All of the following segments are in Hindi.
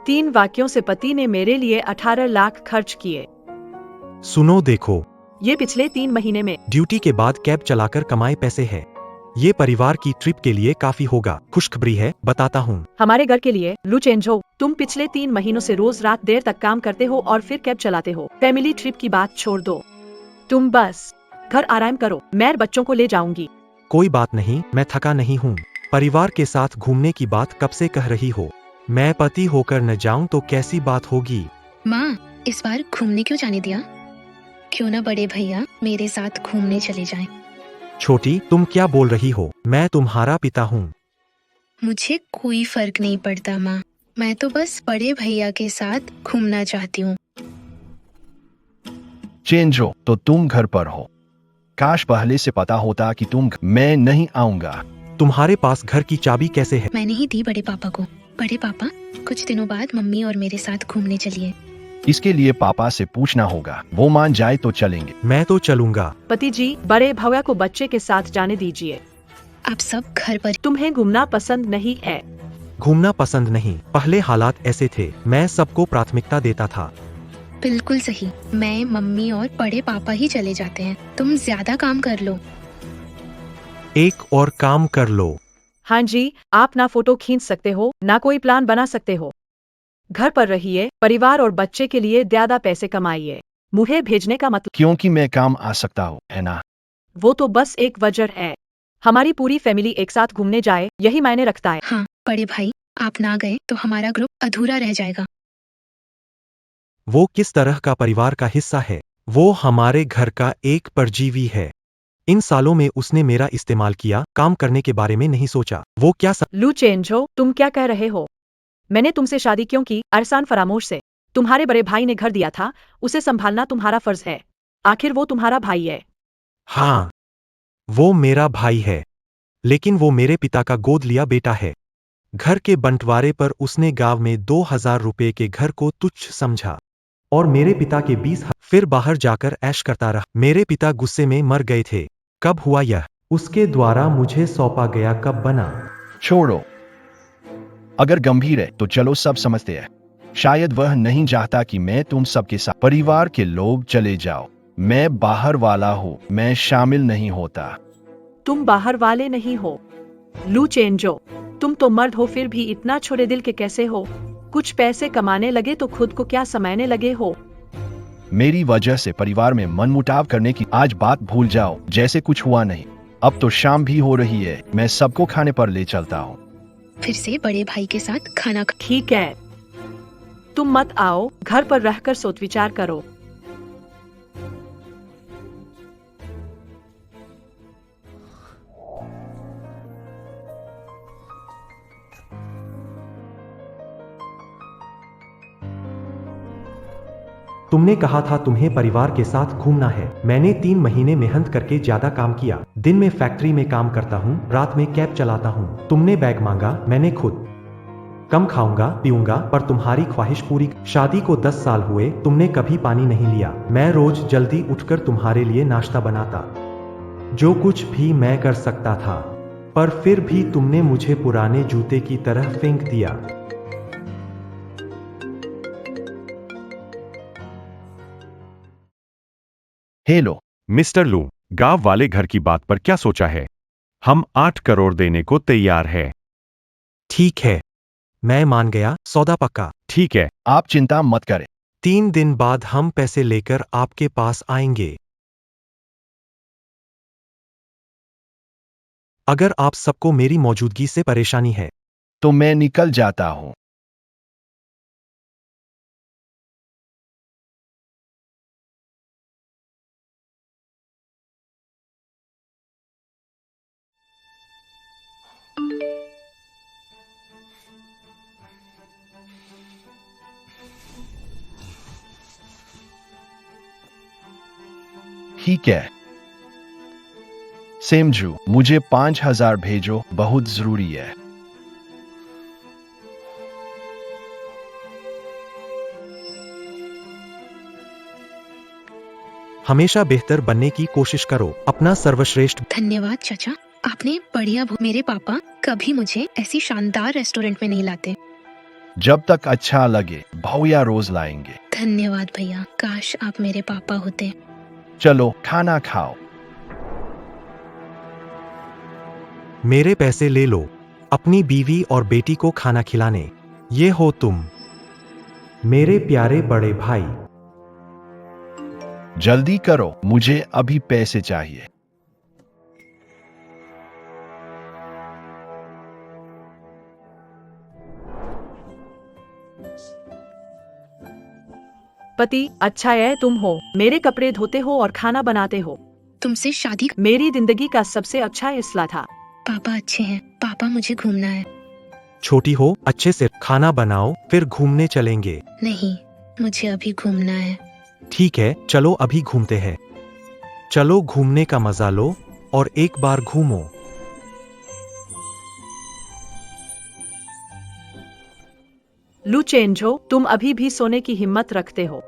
3 वाक्यों से पति ने मेरे लिए 18 लाख खर्च किए। सुनो देखो, ये पिछले 3 महीने में। ड्यूटी के बाद कैब चलाकर कमाए पैसे है। ये परिवार की ट्रिप के लिए काफी होगा। खुशखबरी है, बताता हूँ। हमारे घर के लिए लू चेंज हो। तुम पिछले 3 महीनों से रोज रात देर तक काम करते हो और फिर कैब चलाते हो। फैमिली ट्रिप की बात छोड़ दो, तुम बस घर आराम करो, मैं बच्चों को ले जाऊंगी। कोई बात नहीं, मैं थका नहीं हूँ। परिवार के साथ घूमने की बात कब से कह रही हो? मैं पति होकर न जाऊं तो कैसी बात होगी? माँ, इस बार घूमने क्यों जाने दिया? क्यों ना बड़े भैया मेरे साथ घूमने चले जाएं? छोटी, तुम क्या बोल रही हो? मैं तुम्हारा पिता हूँ। मुझे कोई फर्क नहीं पड़ता माँ, मैं तो बस बड़े भैया के साथ घूमना चाहती हूँ। चेंज हो तो तुम घर पर हो। काश पहले से पता होता कि मैं नहीं आऊंगा। तुम्हारे पास घर की चाबी कैसे है? मैंने ही दी बड़े पापा को। बड़े पापा, कुछ दिनों बाद मम्मी और मेरे साथ घूमने चलिए। इसके लिए पापा से पूछना होगा, वो मान जाए तो चलेंगे। मैं तो चलूंगा। पति जी, बड़े भैया को बच्चे के साथ जाने दीजिए। आप सब घर पर। तुम्हें घूमना पसंद नहीं है? घूमना पसंद नहीं, पहले हालात ऐसे थे, मैं सबको प्राथमिकता देता था। बिल्कुल सही, मैं, मम्मी और बड़े पापा ही चले जाते हैं। तुम ज्यादा काम कर लो। एक और काम कर लो। हाँ जी, आप ना फोटो खींच सकते हो, ना कोई प्लान बना सकते हो। घर पर रहिए, परिवार और बच्चे के लिए ज्यादा पैसे कमाइए। मुझे भेजने का मतलब? क्योंकि मैं काम आ सकता हूँ, है ना? वो तो बस एक वजह है। हमारी पूरी फैमिली एक साथ घूमने जाए, यही मायने रखता है। हाँ बड़े भाई, आप ना गए तो हमारा ग्रुप अधूरा रह जाएगा। वो किस तरह का परिवार का हिस्सा है? वो हमारे घर का एक परजीवी है। इन सालों में उसने मेरा इस्तेमाल किया, काम करने के बारे में नहीं सोचा। वो क्या लू चेंज हो, तुम क्या कह रहे हो? मैंने तुमसे शादी क्यों की? अरसान फरामोश से। तुम्हारे बड़े भाई ने घर दिया था, उसे संभालना तुम्हारा फर्ज है। आखिर वो तुम्हारा भाई है। हाँ, वो मेरा भाई है, लेकिन वो मेरे पिता का गोद लिया बेटा है। घर के बंटवारे पर उसने गांव में 2000 रुपए के घर को तुच्छ समझा और मेरे पिता के 20 फिर बाहर जाकर ऐश करता रहा। मेरे पिता गुस्से में मर गए थे। कब हुआ यह? उसके द्वारा मुझे सौंपा गया कब बना? छोड़ो, अगर गंभीर है तो चलो सब समझते हैं। शायद वह नहीं चाहता कि मैं तुम सबके साथ परिवार के लोग चले जाओ। मैं बाहर वाला हूँ, मैं शामिल नहीं होता। तुम बाहर वाले नहीं हो लू चेंजो, तुम तो मर्द हो, फिर भी इतना छोटे दिल के कैसे हो? कुछ पैसे कमाने लगे तो खुद को क्या समझने लगे हो? मेरी वजह से परिवार में मनमुटाव करने की आज बात भूल जाओ, जैसे कुछ हुआ नहीं। अब तो शाम भी हो रही है, मैं सबको खाने पर ले चलता हूँ। फिर से बड़े भाई के साथ खाना ठीक है, तुम मत आओ, घर पर रहकर सोच विचार करो। तुमने कहा था तुम्हें परिवार के साथ घूमना है। मैंने 3 महीने मेहनत करके ज्यादा काम किया। दिन में फैक्ट्री में काम करता हूँ, रात में कैब चलाता हूँ। तुमने बैग मांगा, मैंने खुद। कम खाऊंगा पीऊंगा पर तुम्हारी ख्वाहिश पूरी। शादी को 10 साल हुए, तुमने कभी पानी नहीं लिया। मैं रोज जल्दी उठकर तुम्हारे लिए नाश्ता बनाता, जो कुछ भी मैं कर सकता था, पर फिर भी तुमने मुझे पुराने जूते की तरह फेंक दिया। हेलो मिस्टर लू, गांव वाले घर की बात पर क्या सोचा है? हम 8 करोड़ देने को तैयार है। ठीक है, मैं मान गया, सौदा पक्का। ठीक है, आप चिंता मत करें। 3 दिन बाद हम पैसे लेकर आपके पास आएंगे। अगर आप सबको मेरी मौजूदगी से परेशानी है तो मैं निकल जाता हूँ। ठीक है सेमजू, मुझे 5000 भेजो, बहुत जरूरी है। हमेशा बेहतर बनने की कोशिश करो, अपना सर्वश्रेष्ठ। धन्यवाद चाचा, आपने बढ़िया मेरे पापा कभी मुझे ऐसी शानदार रेस्टोरेंट में नहीं लाते। जब तक अच्छा लगे भैया रोज लाएंगे। धन्यवाद भैया, काश आप मेरे पापा होते। चलो खाना खाओ। मेरे पैसे ले लो अपनी बीवी और बेटी को खाना खिलाने। ये हो तुम, मेरे प्यारे बड़े भाई। जल्दी करो, मुझे अभी पैसे चाहिए। पति, अच्छा है तुम हो, मेरे कपड़े धोते हो और खाना बनाते हो। तुमसे शादी। मेरी जिंदगी का सबसे अच्छा फैसला था। पापा अच्छे हैं। पापा मुझे घूमना है। छोटी हो, अच्छे से खाना बनाओ, फिर घूमने चलेंगे। नहीं, मुझे अभी घूमना है। ठीक है, चलो अभी घूमते हैं। चलो घूमने का मजा लो और एक बार घूमो। लू चेंजो, तुम अभी भी सोने की हिम्मत रखते हो?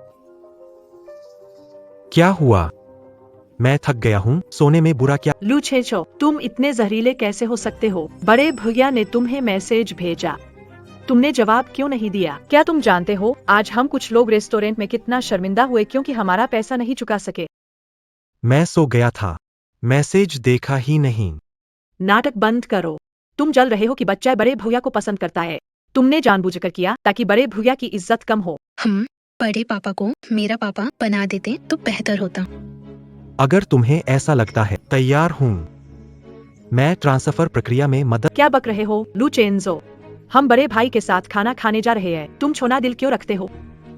क्या हुआ? मैं थक गया हूँ, सोने में बुरा क्या? लू चेंजो, तुम इतने जहरीले कैसे हो सकते हो? बड़े भैया ने तुम्हें मैसेज भेजा, तुमने जवाब क्यों नहीं दिया? क्या तुम जानते हो आज हम कुछ लोग रेस्टोरेंट में कितना शर्मिंदा हुए क्योंकि हमारा पैसा नहीं चुका सके? मैं सो गया था, मैसेज देखा ही नहीं। नाटक बंद करो। तुम जल रहे हो कि बच्चा बड़े भैया को पसंद करता है। तुमने जानबूझकर किया ताकि बड़े भैया की इज्जत कम हो। हम बड़े पापा को मेरा पापा बना देते तो बेहतर होता। अगर तुम्हें ऐसा लगता है, तैयार हूँ। मैं ट्रांसफर प्रक्रिया में मदद। क्या बक रहे हो लू चेंजो? हम बड़े भाई के साथ खाना खाने जा रहे हैं। तुम छोटा दिल क्यों रखते हो?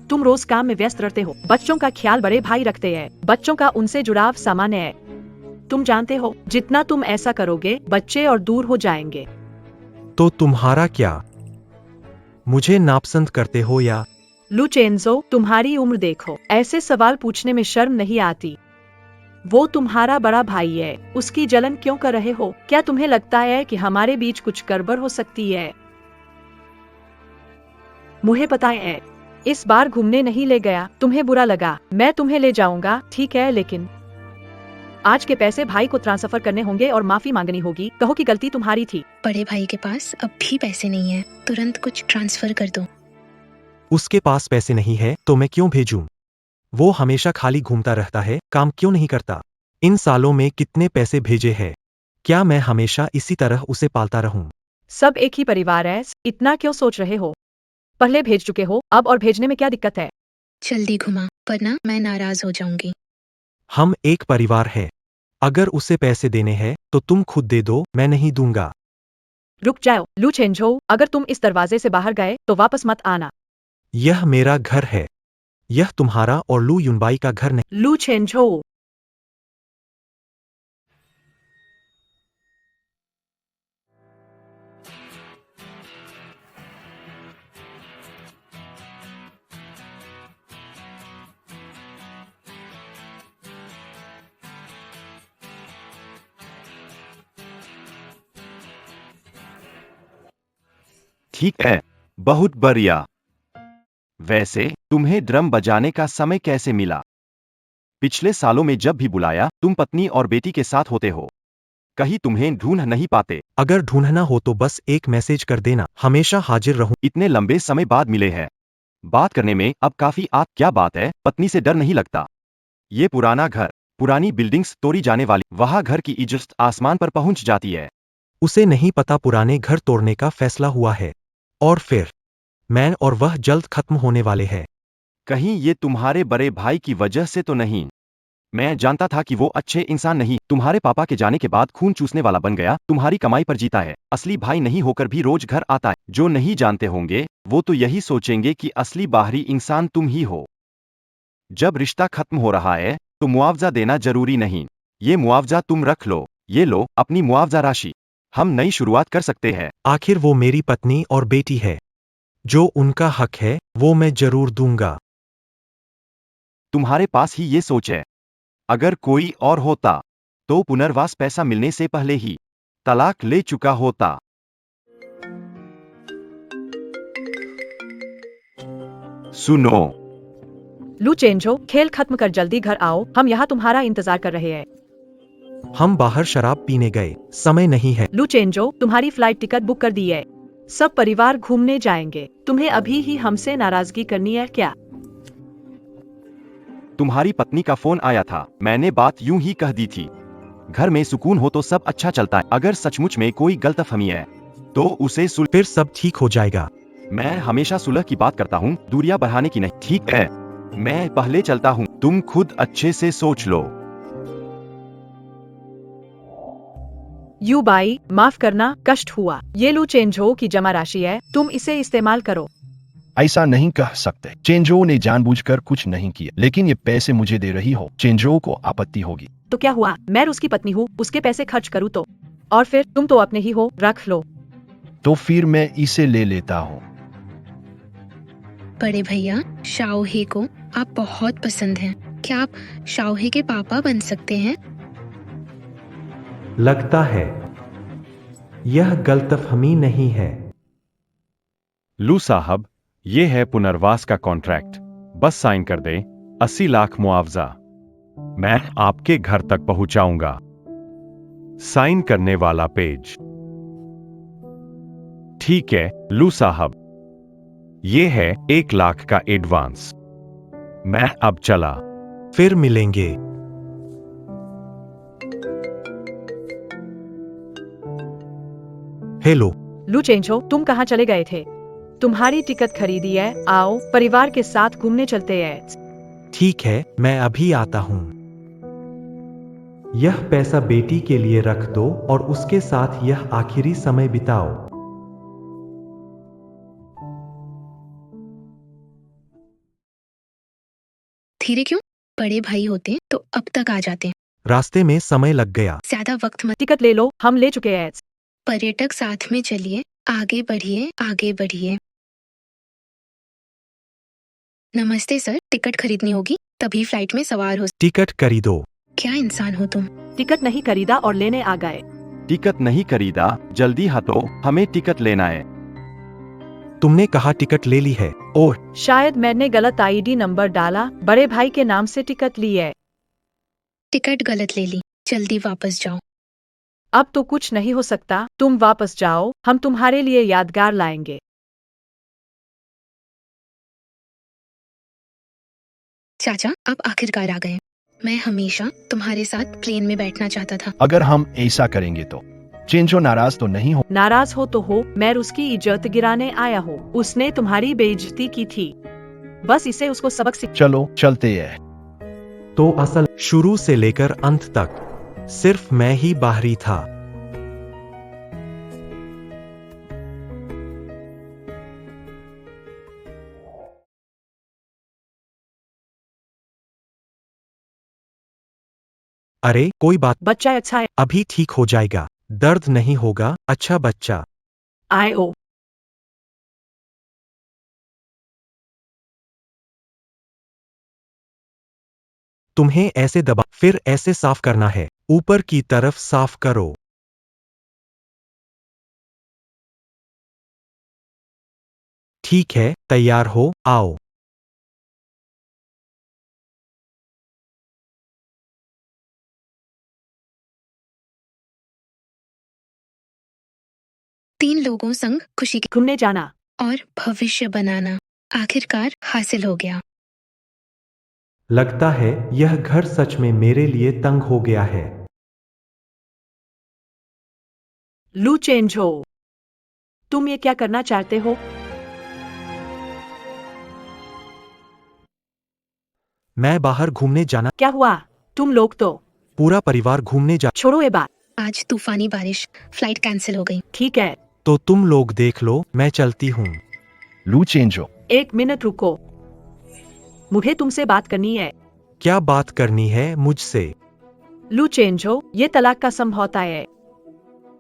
तुम रोज काम में व्यस्त रहते हो। बच्चों का ख्याल बड़े भाई रखते हैं। बच्चों का उनसे जुड़ाव सामान्य है। तुम जानते हो जितना तुम ऐसा करोगे बच्चे और दूर हो जाएंगे। तो तुम्हारा क्या? मुझे नापसंद करते हो या? लू चेंजो, तुम्हारी उम्र देखो, ऐसे सवाल पूछने में शर्म नहीं आती? वो तुम्हारा बड़ा भाई है, उसकी जलन क्यों कर रहे हो? क्या तुम्हें लगता है कि हमारे बीच कुछ गड़बड़ हो सकती है? मुझे पता है, इस बार घूमने नहीं ले गया, तुम्हें बुरा लगा। मैं तुम्हें ले जाऊंगा, ठीक है, लेकिन आज के पैसे भाई को ट्रांसफर करने होंगे और माफी मांगनी होगी। कहो कि गलती तुम्हारी थी। बड़े भाई के पास अब भी पैसे नहीं है, तुरंत कुछ ट्रांसफर कर दो। उसके पास पैसे नहीं है तो मैं क्यों भेजूं? वो हमेशा खाली घूमता रहता है, काम क्यों नहीं करता? इन सालों में कितने पैसे भेजे हैं? क्या मैं हमेशा इसी तरह उसे पालता रहूं? सब एक ही परिवार है, इतना क्यों सोच रहे हो? पहले भेज चुके हो, अब और भेजने में क्या दिक्कत है? जल्दी घुमा, वरना मैं नाराज हो जाऊंगी। हम एक परिवार है। अगर उसे पैसे देने हैं तो तुम खुद दे दो, मैं नहीं दूंगा। रुक जाओ लू चेंजो, अगर तुम इस दरवाजे से बाहर गए तो वापस मत आना। यह मेरा घर है, यह तुम्हारा और लू युनबाई का घर नहीं। लू चेंजो, ठीक है, बहुत बढ़िया। वैसे तुम्हें ड्रम बजाने का समय कैसे मिला? पिछले सालों में जब भी बुलाया तुम पत्नी और बेटी के साथ होते हो, कहीं तुम्हें ढूंढ नहीं पाते। अगर ढूंढना हो तो बस एक मैसेज कर देना, हमेशा हाजिर रहूं। इतने लंबे समय बाद मिले हैं, बात करने में अब काफी क्या बात है? पत्नी से डर नहीं लगता? ये पुराना घर, पुरानी बिल्डिंग्स तोड़ी जाने वाली, वहां घर की इज्जत आसमान पर पहुंच जाती है। उसे नहीं पता पुराने घर तोड़ने का फैसला हुआ है, और फिर मैं और वह जल्द खत्म होने वाले हैं। कहीं ये तुम्हारे बड़े भाई की वजह से तो नहीं? मैं जानता था कि वो अच्छे इंसान नहीं, तुम्हारे पापा के जाने के बाद खून चूसने वाला बन गया, तुम्हारी कमाई पर जीता है, असली भाई नहीं होकर भी रोज घर आता है। जो नहीं जानते होंगे वो तो यही सोचेंगे कि असली बाहरी इंसान तुम ही हो। जब रिश्ता खत्म हो रहा है तो मुआवजा देना जरूरी नहीं, ये मुआवजा तुम रख लो, ये लो अपनी मुआवजा राशि, हम नई शुरुआत कर सकते हैं। आखिर वो मेरी पत्नी और बेटी है, जो उनका हक है वो मैं जरूर दूंगा। तुम्हारे पास ही ये सोच है। अगर कोई और होता तो पुनर्वास पैसा मिलने से पहले ही तलाक ले चुका होता। सुनो लू चेंजो, खेल खत्म कर जल्दी घर आओ, हम यहाँ तुम्हारा इंतजार कर रहे हैं। हम बाहर शराब पीने गए, समय नहीं है। लू चेंजो, तुम्हारी फ्लाइट टिकट बुक कर दी है। सब परिवार घूमने जाएंगे। तुम्हें अभी ही हमसे नाराजगी करनी है क्या? तुम्हारी पत्नी का फोन आया था, मैंने बात यूं ही कह दी थी। घर में सुकून हो तो सब अच्छा चलता है। अगर सचमुच में कोई गलतफहमी है तो उसे सुलह। फिर सब ठीक हो जाएगा। मैं हमेशा सुलह की बात करता हूँ, दूरियां बढ़ाने की नहीं। ठीक है, मैं पहले चलता हूँ, तुम खुद अच्छे से सोच लो। यू बाई, माफ करना, कष्ट हुआ। ये लू चेंजो की जमा राशि है, तुम इसे इस्तेमाल करो। ऐसा नहीं कह सकते। चेंजो ने जानबूझकर कुछ नहीं किया, लेकिन ये पैसे मुझे दे रही हो, चेंजो को आपत्ति होगी। तो क्या हुआ, मैं उसकी पत्नी हूँ, उसके पैसे खर्च करूँ तो? और फिर तुम तो अपने ही हो, रख लो। तो फिर मैं इसे ले लेता हूँ। बड़े भैया, शाओहे को आप बहुत पसंद हैं। क्या आप शाओहे के पापा बन सकते हैं? लगता है यह गलतफहमी नहीं है। लू साहब, ये है पुनर्वास का कॉन्ट्रैक्ट, बस साइन कर दे। 80 लाख मुआवजा मैं आपके घर तक पहुंचाऊंगा। साइन करने वाला पेज। ठीक है लू साहब, ये है 1 लाख का एडवांस। मैं अब चला। फिर मिलेंगे। हेलो। लू चेंजो, तुम कहाँ चले गए थे? तुम्हारी टिकट खरीदी है, आओ परिवार के साथ घूमने चलते हैं। ठीक है, मैं अभी आता हूँ। यह पैसा बेटी के लिए रख दो और उसके साथ यह आखिरी समय बिताओ। धीरे क्यों? बड़े भाई होते तो अब तक आ जाते। रास्ते में समय लग गया। ज्यादा वक्त मत। टिकट ले लो, हम ले चुके हैं। पर्यटक साथ में चलिए, आगे बढ़िए, आगे बढ़िए। नमस्ते सर, टिकट खरीदनी होगी तभी फ्लाइट में सवार हो। टिकट खरीदो। क्या इंसान हो तुम? टिकट नहीं खरीदा और लेने आ गए। टिकट नहीं खरीदा, जल्दी हटो, हमें टिकट लेना है। तुमने कहा टिकट ले ली है। ओह, शायद मैंने गलत आईडी नंबर डाला, बड़े भाई के नाम से टिकट ली है। टिकट गलत ले ली, जल्दी वापस जाओ। अब तो कुछ नहीं हो सकता, तुम वापस जाओ, हम तुम्हारे लिए यादगार लाएंगे। चाचा, आप आखिरकार आ गए। मैं हमेशा तुम्हारे साथ प्लेन में बैठना चाहता था। अगर हम ऐसा करेंगे तो चेंजो नाराज तो नहीं हो? नाराज हो तो हो, मैं उसकी इज्जत गिराने आया हूँ। उसने तुम्हारी बेइज्जती की थी, बस इसे उसको सबक सिखा। चलो चलते हैं। तो असल शुरू से लेकर अंत तक सिर्फ मैं ही बाहरी था। अरे कोई बात, बच्चा अच्छा है, अभी ठीक हो जाएगा, दर्द नहीं होगा। अच्छा बच्चा। आए ओ। तुम्हें ऐसे दबा, फिर ऐसे साफ करना है, ऊपर की तरफ साफ करो। ठीक है, तैयार हो, आओ। तीन लोगों संग खुशी की घूमने जाना। और भविष्य बनाना आखिरकार हासिल हो गया। लगता है यह घर सच में मेरे लिए तंग हो गया है। लू चेंजो, तुम ये क्या करना चाहते हो? मैं बाहर घूमने जाना। क्या हुआ? तुम लोग तो पूरा परिवार घूमने जा। छोड़ो ये बात। आज तूफानी बारिश, फ्लाइट कैंसिल हो गई। ठीक है, तो तुम लोग देख लो, मैं चलती हूँ। लू चेंजो, 1 मिनट रुको, मुझे तुमसे बात करनी है। क्या बात करनी है मुझसे? लू चेंजो, ये तलाक का समझौता है।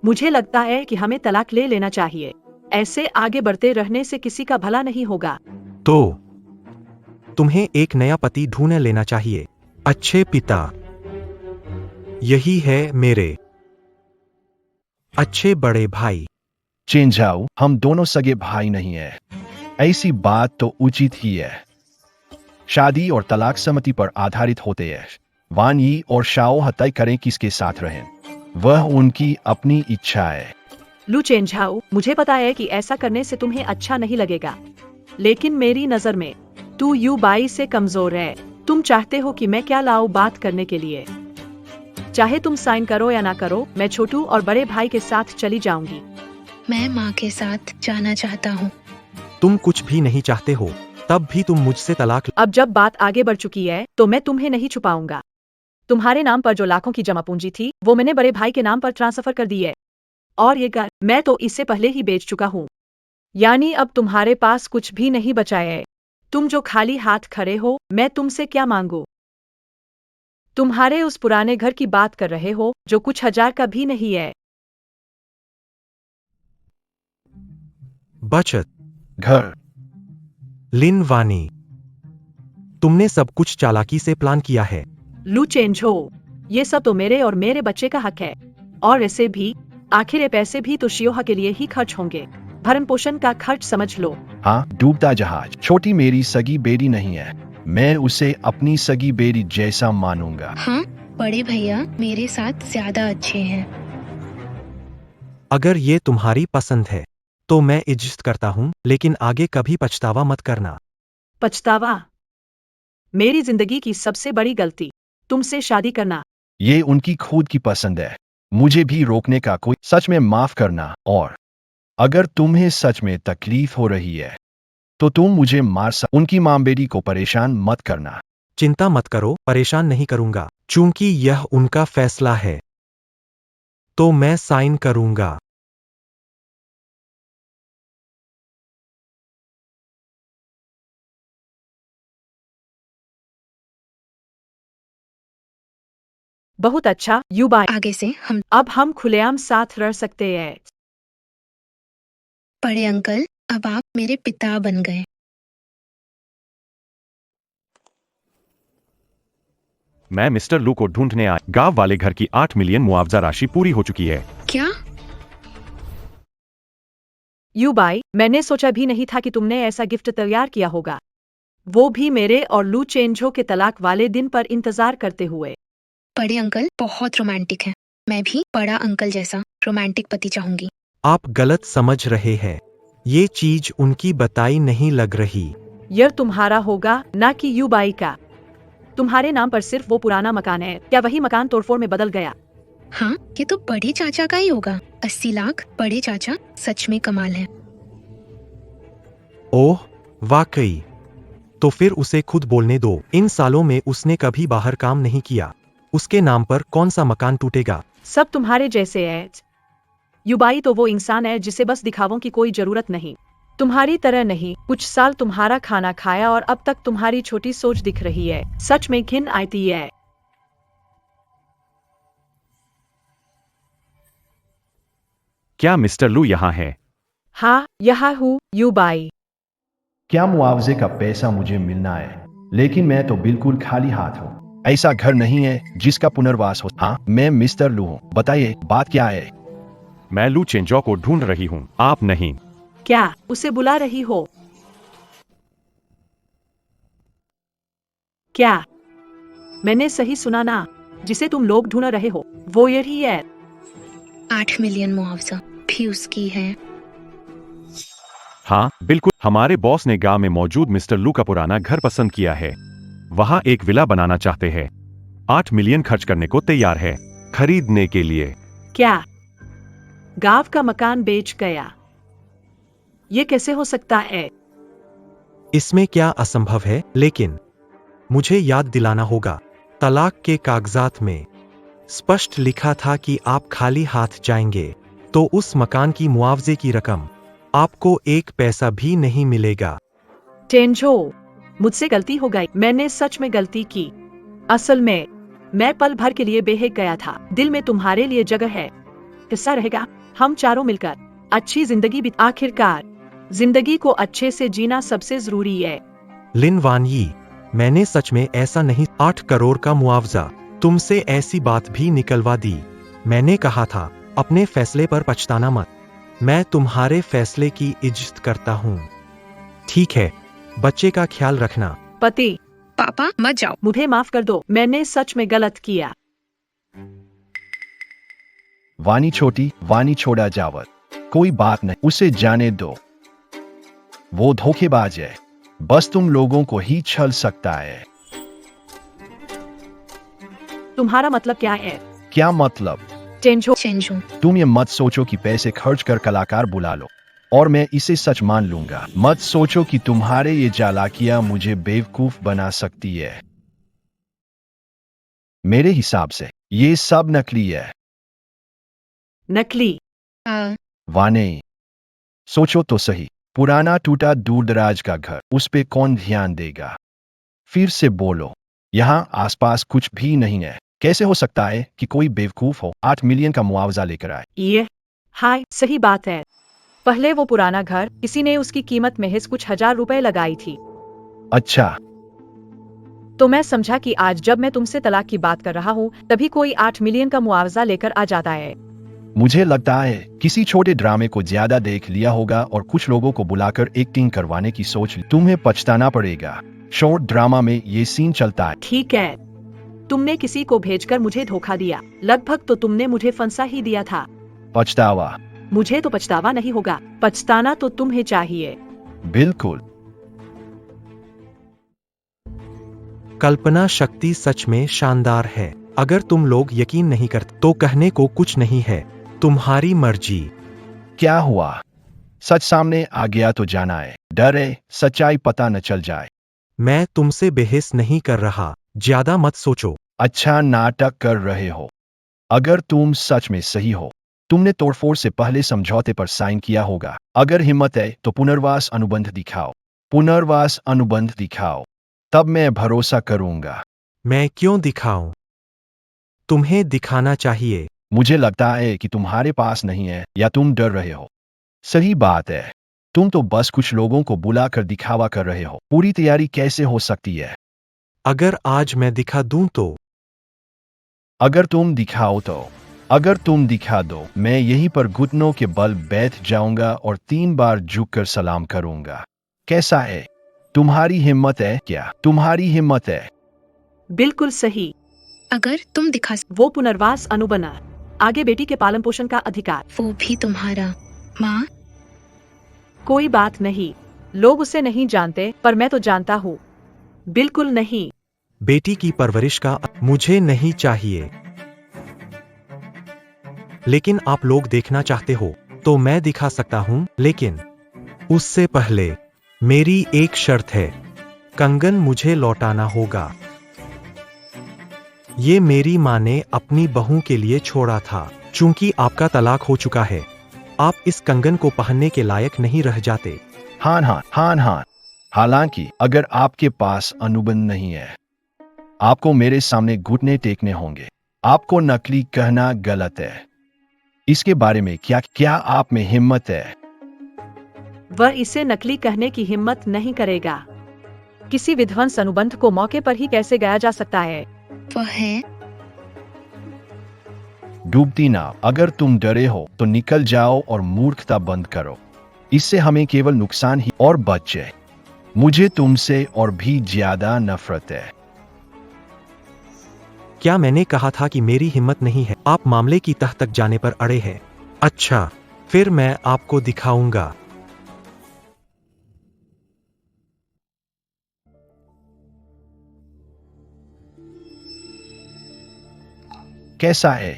मुझे लगता है कि हमें तलाक ले लेना चाहिए। ऐसे आगे बढ़ते रहने से किसी का भला नहीं होगा। तो तुम्हें एक नया पति ढूंढ लेना चाहिए। अच्छे पिता, यही है मेरे अच्छे बड़े भाई। चेंजाओ, हम दोनों सगे भाई नहीं है। ऐसी बात तो उचित ही है। शादी और तलाक सहमति पर आधारित होते हैं। वान यी और शाओ तय करें किसके साथ रहें, वह उनकी अपनी इच्छा है। लू चेंझाओ, मुझे पता है कि ऐसा करने से तुम्हें अच्छा नहीं लगेगा, लेकिन मेरी नजर में तू यू बाई से कमजोर है। तुम चाहते हो कि मैं क्या लाऊं बात करने के लिए? चाहे तुम साइन करो या ना करो, मैं छोटू और बड़े भाई के साथ चली जाऊंगी। मैं माँ के साथ जाना चाहता हूँ। तुम कुछ भी नहीं चाहते हो, तब भी तुम मुझसे तलाक। अब जब बात आगे बढ़ चुकी है तो मैं तुम्हें नहीं छुपाऊंगा। तुम्हारे नाम पर जो लाखों की जमा पूंजी थी वो मैंने बड़े भाई के नाम पर ट्रांसफर कर दी है, और ये घर मैं तो इससे पहले ही बेच चुका हूँ। यानी अब तुम्हारे पास कुछ भी नहीं बचा है। तुम जो खाली हाथ खड़े हो, मैं तुमसे क्या मांगू? तुम्हारे उस पुराने घर की बात कर रहे हो जो कुछ हजार का भी नहीं है। बचत। घर। लिन वानी, तुमने सब कुछ चालाकी से प्लान किया है। लू चेंज हो, ये सब तो मेरे और मेरे बच्चे का हक है, और ऐसे भी आखिर ये पैसे भी तो शियोहा के लिए ही खर्च होंगे। भरण पोषण का खर्च समझ लो। हाँ, डूबता जहाज। छोटी मेरी सगी बेटी नहीं है, मैं उसे अपनी सगी बेटी जैसा मानूंगा। हाँ, बड़े भैया मेरे साथ ज्यादा अच्छे हैं। अगर ये तुम्हारी पसंद है तो मैं इज्जत करता हूँ, लेकिन आगे कभी पछतावा मत करना। पछतावा? मेरी जिंदगी की सबसे बड़ी गलती तुमसे शादी करना। ये उनकी खुद की पसंद है, मुझे भी रोकने का कोई। सच में माफ करना, और अगर तुम्हें सच में तकलीफ हो रही है तो तुम मुझे मार उनकी मां बेटी को परेशान मत करना। चिंता मत करो, परेशान नहीं करूंगा। चूंकि यह उनका फैसला है तो मैं साइन करूंगा। बहुत अच्छा यू बाई, आगे से हम अब हम खुलेआम साथ रह सकते हैं। बड़े अंकल, अब आप मेरे पिता बन गए। मैं मिस्टर लू को ढूंढने आया। गांव वाले घर की 8 मिलियन मुआवजा राशि पूरी हो चुकी है। क्या? यू बाई, मैंने सोचा भी नहीं था कि तुमने ऐसा गिफ्ट तैयार किया होगा, वो भी मेरे और लू चेंजो के तलाक वाले दिन पर इंतजार करते हुए। बड़े अंकल बहुत रोमांटिक हैं। मैं भी बड़ा अंकल जैसा रोमांटिक पति चाहूंगी। आप गलत समझ रहे हैं, ये चीज उनकी बताई नहीं लग रही। यह तुम्हारा होगा, ना कि यू बाई का। तुम्हारे नाम पर सिर्फ वो पुराना मकान है, क्या वही मकान तोड़फोड़ में बदल गया? हाँ, ये तो बड़े चाचा का ही होगा। 80 लाख, बड़े चाचा सच में कमाल है। ओह वाकई, तो फिर उसे खुद बोलने दो। इन सालों में उसने कभी बाहर काम नहीं किया, उसके नाम पर कौन सा मकान टूटेगा? सब तुम्हारे जैसे है। युबाई तो वो इंसान है जिसे बस दिखावों की कोई जरूरत नहीं। तुम्हारी तरह नहीं, कुछ साल तुम्हारा खाना खाया और अब तक तुम्हारी छोटी सोच दिख रही है। सच में घिन आती है। क्या मिस्टर लू यहाँ है? हाँ, यहाँ हूँ युबाई। क्या मुआवजे का पैसा मुझे मिलना है, लेकिन मैं तो बिल्कुल खाली हाथ हूँ। ऐसा घर नहीं है जिसका पुनर्वास हो। हाँ, मैं मिस्टर लू हूँ, बताइए बात क्या है? मैं लू चेंजो को ढूंढ रही हूँ, आप नहीं। क्या उसे बुला रही हो? क्या मैंने सही सुना ना? जिसे तुम लोग ढूंढ रहे हो वो यही है। 8 मिलियन मुआवजा भी उसकी है। हाँ बिल्कुल, हमारे बॉस ने गांव में मौजूद मिस्टर लू का पुराना घर पसंद किया है। वहाँ एक विला बनाना चाहते हैं। 8 मिलियन खर्च करने को तैयार है खरीदने के लिए। क्या गांव का मकान बेच गया? ये कैसे हो सकता है? इसमें क्या असंभव है? लेकिन मुझे याद दिलाना होगा, तलाक के कागजात में स्पष्ट लिखा था कि आप खाली हाथ जाएंगे, तो उस मकान की मुआवजे की रकम आपको एक पैसा भी नहीं मिलेगा। टेंजो, मुझसे गलती हो गई। मैंने सच में गलती की। असल में मैं पल भर के लिए बेहक गया था। दिल में तुम्हारे लिए जगह है। किस्सा रहेगा, हम चारों मिलकर अच्छी जिंदगी बिता। आखिरकार जिंदगी को अच्छे से जीना सबसे जरूरी है। लिन वान यी, मैंने सच में ऐसा नहीं। 8 करोड़ का मुआवजा, तुमसे ऐसी बात भी निकलवा दी। मैंने कहा था अपने फैसले पर पछताना मत। मैं तुम्हारे फैसले की इज्जत करता हूँ। ठीक है, बच्चे का ख्याल रखना। पति, पापा मत जाओ। मुझे माफ कर दो, मैंने सच में गलत किया। वानी छोटी, वानी छोड़ा जावत। कोई बात नहीं, उसे जाने दो। वो धोखेबाज है, बस तुम लोगों को ही छल सकता है। तुम्हारा मतलब क्या है? क्या मतलब? चेंजो, चेंजू, तुम ये मत सोचो कि पैसे खर्च कर कलाकार बुला लो और मैं इसे सच मान लूंगा। मत सोचो कि तुम्हारे ये चालाकियां मुझे बेवकूफ बना सकती है। मेरे हिसाब से ये सब नकली है। नकली? वाह नहीं, सोचो तो सही। पुराना टूटा दूर दराज का घर, उस पे कौन ध्यान देगा? फिर से बोलो, यहाँ आसपास कुछ भी नहीं है। कैसे हो सकता है कि कोई बेवकूफ हो 8 मिलियन का मुआवजा लेकर आए? ये हाय, सही बात है। पहले वो पुराना घर, किसी ने उसकी कीमत महज कुछ हजार रुपए लगाई थी। अच्छा, तो मैं समझा कि आज जब मैं तुमसे तलाक की बात कर रहा हूँ तभी कोई 8 मिलियन का मुआवजा लेकर आ जाता है। मुझे लगता है किसी छोटे ड्रामे को ज्यादा देख लिया होगा और कुछ लोगों को बुलाकर एक्टिंग करवाने की सोच ली। तुम्हें पछताना पड़ेगा। शॉर्ट ड्रामा में ये सीन चलता है। ठीक है, तुमने किसी को भेजकर मुझे धोखा दिया। लगभग तो तुमने मुझे फंसा ही दिया था। पछतावा? मुझे तो पछतावा नहीं होगा, पछताना तो तुम्हें चाहिए। बिल्कुल। कल्पना शक्ति सच में शानदार है। अगर तुम लोग यकीन नहीं करते तो कहने को कुछ नहीं है, तुम्हारी मर्जी। क्या हुआ? सच सामने आ गया तो जाना है, डर है सच्चाई पता न चल जाए। मैं तुमसे बहस नहीं कर रहा, ज्यादा मत सोचो। अच्छा नाटक कर रहे हो। अगर तुम सच में सही हो, तुमने तोड़फोड़ से पहले समझौते पर साइन किया होगा। अगर हिम्मत है तो पुनर्वास अनुबंध दिखाओ। पुनर्वास अनुबंध दिखाओ, तब मैं भरोसा करूंगा। मैं क्यों दिखाऊं? तुम्हें दिखाना चाहिए। मुझे लगता है कि तुम्हारे पास नहीं है या तुम डर रहे हो। सही बात है, तुम तो बस कुछ लोगों को बुलाकर दिखावा कर रहे हो। पूरी तैयारी कैसे हो सकती है? अगर आज मैं दिखा दूं तो? अगर तुम दिखाओ तो? अगर तुम दिखा दो, मैं यहीं पर घुटनों के बल बैठ जाऊंगा और 3 बार झुककर सलाम करूंगा। कैसा है? तुम्हारी हिम्मत है क्या? तुम्हारी हिम्मत है? बिल्कुल सही। अगर तुम दिखा वो पुनर्वास अनुबंध, आगे बेटी के पालन पोषण का अधिकार। वो भी तुम्हारा। माँ, कोई बात नहीं, लोग उसे नहीं जानते पर मैं तो जानता हूँ। बिल्कुल नहीं। बेटी की परवरिश का मुझे नहीं चाहिए। लेकिन आप लोग देखना चाहते हो तो मैं दिखा सकता हूं, लेकिन उससे पहले मेरी एक शर्त है। कंगन मुझे लौटाना होगा। ये मेरी माँ ने अपनी बहू के लिए छोड़ा था। चूंकि आपका तलाक हो चुका है, आप इस कंगन को पहनने के लायक नहीं रह जाते। हाँ। हालांकि अगर आपके पास अनुबंध नहीं है, आपको मेरे सामने घुटने टेकने होंगे। आपको नकली कहना गलत है। इसके बारे में क्या आप में हिम्मत है? वह इसे नकली कहने की हिम्मत नहीं करेगा। किसी विध्वंस अनुबंध को मौके पर ही कैसे गाया जा सकता है? वह है। डूबती नाव। अगर तुम डरे हो तो निकल जाओ और मूर्खता बंद करो। इससे हमें केवल नुकसान ही और बचे। मुझे तुमसे और भी ज्यादा नफरत है। क्या मैंने कहा था कि मेरी हिम्मत नहीं है? आप मामले की तह तक जाने पर अड़े हैं। अच्छा, फिर मैं आपको दिखाऊंगा। कैसा है?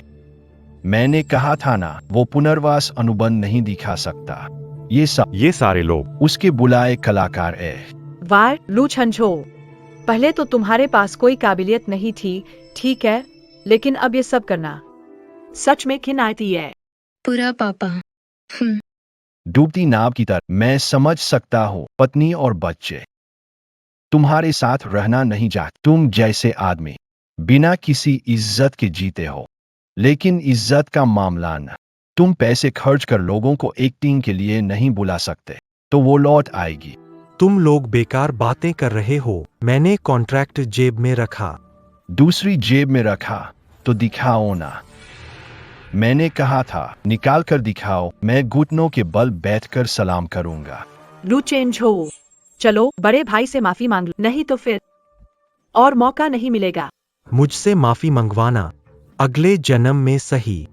मैंने कहा था ना, वो पुनर्वास अनुबंध नहीं दिखा सकता। ये सारे लोग उसके बुलाए कलाकार है। वाह लू छंझो, पहले तो तुम्हारे पास कोई काबिलियत नहीं थी, ठीक है, लेकिन अब ये सब करना सच में घिन आती है। पूरा पापा। डूबती नाव की तरह मैं समझ सकता हूँ। पत्नी और बच्चे तुम्हारे साथ रहना नहीं चाहते। तुम जैसे आदमी बिना किसी इज्जत के जीते हो, लेकिन इज्जत का मामला न। तुम पैसे खर्च कर लोगों को एक्टिंग के लिए नहीं बुला सकते, तो वो लौट आएगी। तुम लोग बेकार बातें कर रहे हो। मैंने कॉन्ट्रैक्ट जेब में रखा। दूसरी जेब में रखा तो दिखाओ ना। मैंने कहा था निकाल कर दिखाओ। मैं घुटनों के बल बैठकर सलाम करूंगा। लू चेंज हो, चलो बड़े भाई से माफी मांग लो, नहीं तो फिर और मौका नहीं मिलेगा। मुझसे माफी मंगवाना अगले जन्म में सही।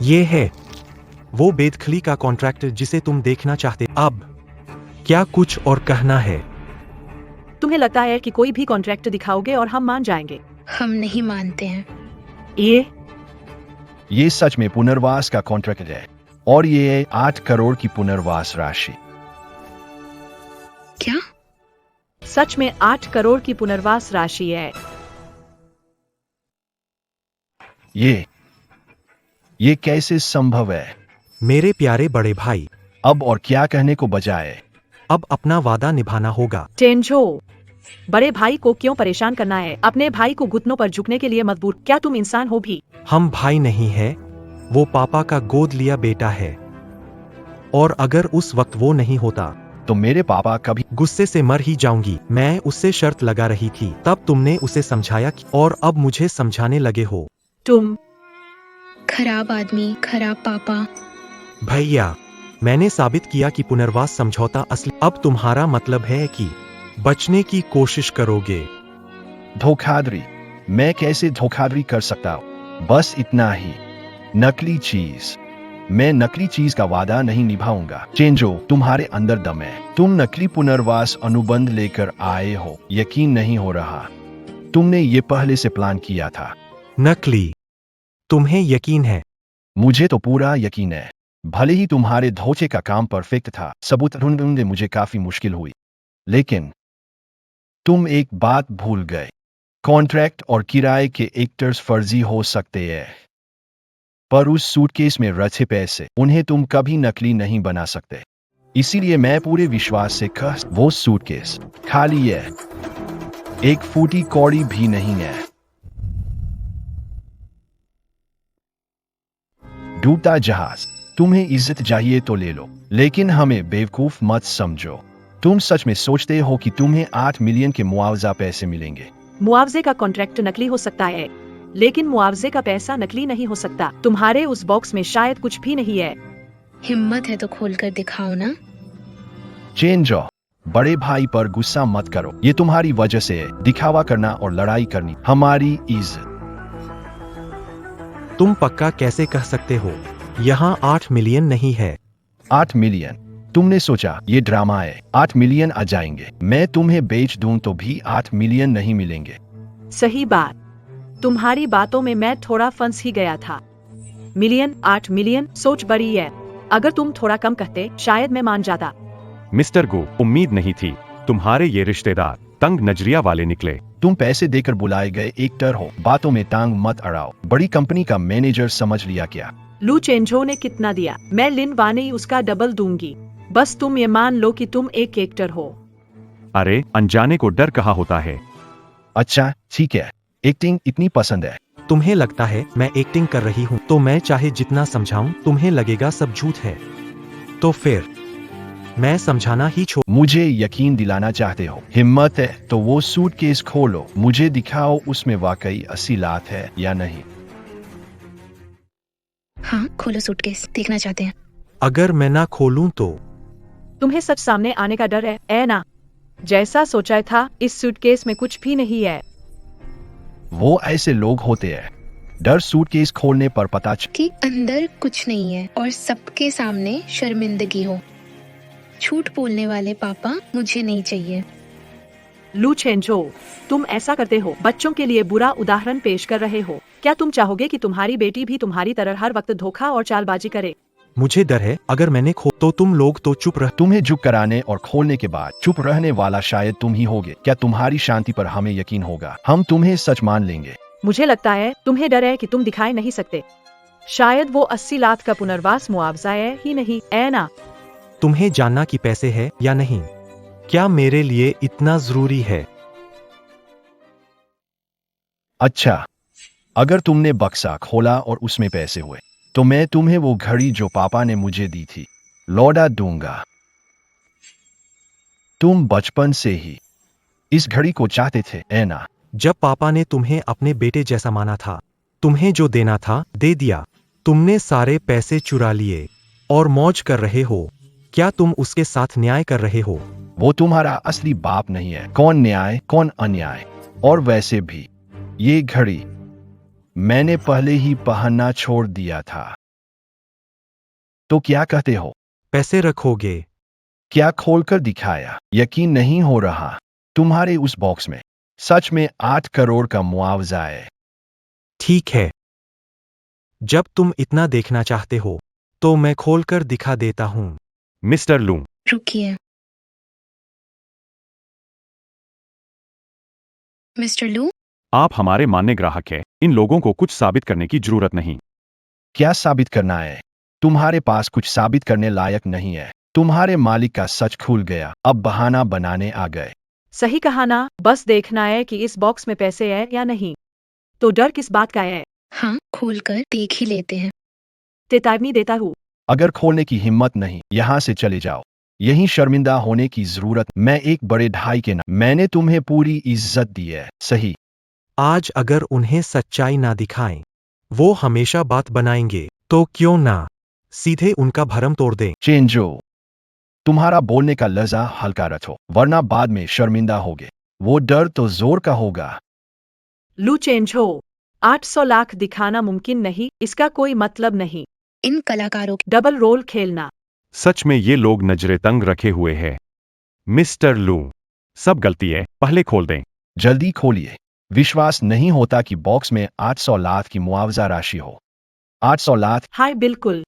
ये है वो बेदखली का कॉन्ट्रैक्ट जिसे तुम देखना चाहते। अब क्या कुछ और कहना है? तुम्हें लगता है कि कोई भी कॉन्ट्रैक्ट दिखाओगे और हम मान जाएंगे? हम नहीं मानते हैं। ये सच में पुनर्वास का कॉन्ट्रैक्ट है और ये 8 करोड़ की पुनर्वास राशि। क्या? सच में 8 करोड़ की पुनर्वास राशि है। ये कैसे संभव है? मेरे प्यारे बड़े भाई, अब और क्या कहने को बजाय अब अपना वादा निभाना होगा। टेंजो, बड़े भाई को क्यों परेशान करना है? अपने भाई को घुटनों पर झुकने के लिए मजबूर। क्या तुम इंसान हो भी? हम भाई नहीं है, वो पापा का गोद लिया बेटा है। और अगर उस वक्त वो नहीं होता तो मेरे पापा कभी गुस्से से मर ही जाऊंगी। मैं उससे शर्त लगा रही थी, तब तुमने उसे समझाया और अब मुझे समझाने लगे हो। तुम खराब आदमी, खराब पापा। भैया, मैंने साबित किया कि पुनर्वास समझौता असली। अब तुम्हारा मतलब है कि बचने की कोशिश करोगे? धोखाधड़ी। मैं कैसे धोखाधड़ी कर सकता हूँ? बस इतना ही। नकली चीज। मैं नकली चीज का वादा नहीं निभाऊंगा। चेंजो, तुम्हारे अंदर दम है। तुम नकली पुनर्वास अनुबंध लेकर आए हो। यकीन नहीं हो रहा। तुमने ये पहले से प्लान किया था। नकली? तुम्हें यकीन है? मुझे तो पूरा यकीन है। भले ही तुम्हारे धोखे का काम परफेक्ट था, सबूत ढूंढने मुझे काफी मुश्किल हुई, लेकिन तुम एक बात भूल गए। कॉन्ट्रैक्ट और किराए के एक्टर्स फर्जी हो सकते हैं, पर उस सूटकेस में रचे पैसे, उन्हें तुम कभी नकली नहीं बना सकते। इसीलिए मैं पूरे विश्वास से कह, वो सूटकेस खाली है, एक फूटी कौड़ी भी नहीं है। डूबता जहाज। तुम्हें इज्जत चाहिए तो ले लो, लेकिन हमें बेवकूफ मत समझो। तुम सच में सोचते हो कि तुम्हें 8 मिलियन के मुआवजा पैसे मिलेंगे? मुआवजे का कॉन्ट्रैक्ट नकली हो सकता है, लेकिन मुआवजे का पैसा नकली नहीं हो सकता। तुम्हारे उस बॉक्स में शायद कुछ भी नहीं है। हिम्मत है तो खोलकर दिखाओ ना। चेंजो, बड़े भाई पर गुस्सा मत करो। ये तुम्हारी वजह से है। दिखावा करना और लड़ाई करनी हमारी इज्जत। तुम पक्का कैसे कह सकते हो? यहाँ 8 मिलियन नहीं है। 8 मिलियन? तुमने सोचा ये ड्रामा है? 8 मिलियन आ जाएंगे। मैं तुम्हें बेच दूं तो भी 8 मिलियन नहीं मिलेंगे। सही बात। तुम्हारी बातों में मैं थोड़ा फंस ही गया था। मिलियन, 8 मिलियन, सोच बड़ी है। अगर तुम थोड़ा कम कहते शायद मैं मान जाता। मिस्टर गो, उम्मीद नहीं थी। तुम्हारे ये रिश्तेदार तंग नजरिया वाले निकले। तुम पैसे देकर बुलाए गए एक्टर हो, बातों में टांग मत अड़ाओ। बड़ी कंपनी का मैनेजर समझ लिया क्या? लू चेंजो ने कितना दिया? मैं लिन वाने उसका डबल दूंगी। बस तुम ये मान लो कि तुम एक एक्टर हो। अरे, अनजाने को डर कहाँ होता है। अच्छा ठीक है, एक्टिंग इतनी पसंद है। तुम्हें लगता है मैं एक्टिंग कर रही हूँ, तो मैं चाहे जितना समझाऊं तुम्हें लगेगा सब झूठ है। तो फिर मैं समझाना ही छोड़। मुझे यकीन दिलाना चाहते हो? हिम्मत है तो वो सूटकेस खोलो, मुझे दिखाओ उसमें वाकई 80 लाख है या नहीं। हाँ खोलो सूटकेस, देखना चाहते हैं। अगर मैं ना खोलूं तो? तुम्हें सच सामने आने का डर है ना? जैसा सोचा था, इस सूटकेस में कुछ भी नहीं है। वो ऐसे लोग होते हैं, डर सूटकेस खोलने पर पता कि अंदर कुछ नहीं है और सबके सामने शर्मिंदगी हो। झूठ बोलने वाले पापा मुझे नहीं चाहिए। लू चेंजो, तुम ऐसा करते हो, बच्चों के लिए बुरा उदाहरण पेश कर रहे हो। क्या तुम चाहोगे कि तुम्हारी बेटी भी तुम्हारी तरह हर वक्त धोखा और चालबाजी करे? मुझे डर है अगर मैंने तो तुम लोग तो चुप रह। तुम्हें चुप कराने और खोलने के बाद चुप रहने वाला शायद तुम ही होगे। क्या तुम्हारी शांति पर हमें यकीन होगा? हम तुम्हें सच मान लेंगे। मुझे लगता है तुम्हें डर है कि तुम दिखाई नहीं सकते। शायद वो 80 लाख का पुनर्वास मुआवजा है ही नहीं, है ना? तुम्हें जानना कि पैसे है या नहीं, क्या मेरे लिए इतना जरूरी है? अच्छा, अगर तुमने बक्सा खोला और उसमें पैसे हुए, तो मैं तुम्हें वो घड़ी जो पापा ने मुझे दी थी लौटा दूंगा। तुम बचपन से ही इस घड़ी को चाहते थे, है ना? जब पापा ने तुम्हें अपने बेटे जैसा माना था, तुम्हें जो देना था दे दिया। तुमने सारे पैसे चुरा लिए और मौज कर रहे हो। क्या तुम उसके साथ न्याय कर रहे हो? वो तुम्हारा असली बाप नहीं है। कौन न्याय कौन अन्याय? और वैसे भी ये घड़ी मैंने पहले ही पहनना छोड़ दिया था। तो क्या कहते हो? पैसे रखोगे? क्या खोलकर दिखाया? यकीन नहीं हो रहा। तुम्हारे उस बॉक्स में सच में 8 करोड़ का मुआवजा है। ठीक है, जब तुम इतना देखना चाहते हो तो मैं खोलकर दिखा देता हूं। मिस्टर लू, रुकिए। मिस्टर लू, आप हमारे मान्य ग्राहक हैं। इन लोगों को कुछ साबित करने की जरूरत नहीं। क्या साबित करना है? तुम्हारे पास कुछ साबित करने लायक नहीं है। तुम्हारे मालिक का सच खुल गया, अब बहाना बनाने आ गए। सही कहा ना, बस देखना है कि इस बॉक्स में पैसे है या नहीं। तो डर किस बात का है? हाँ, खोलकर देख ही लेते हैं। चेतावनी देता हूँ। अगर खोलने की हिम्मत नहीं, यहाँ से चले जाओ। यही शर्मिंदा होने की जरूरत। मैं एक बड़े ढाई के ना, मैंने तुम्हें पूरी इज्जत दी है, सही? आज अगर उन्हें सच्चाई ना दिखाएं, वो हमेशा बात बनाएंगे, तो क्यों ना सीधे उनका भरम तोड़ दें। चेंजो, तुम्हारा बोलने का लहजा हल्का रखो, वरना बाद में शर्मिंदा होगे। वो डर तो जोर का होगा। लू चेंज हो। 800 लाख दिखाना मुमकिन नहीं, इसका कोई मतलब नहीं। इन कलाकारों की डबल रोल खेलना। सच में ये लोग नजरे तंग रखे हुए हैं। मिस्टर लू, सब गलती है, पहले खोल दें। जल्दी खोलिए। विश्वास नहीं होता कि बॉक्स में 800 लाख की मुआवजा राशि हो। 800 लाख? हाय बिल्कुल।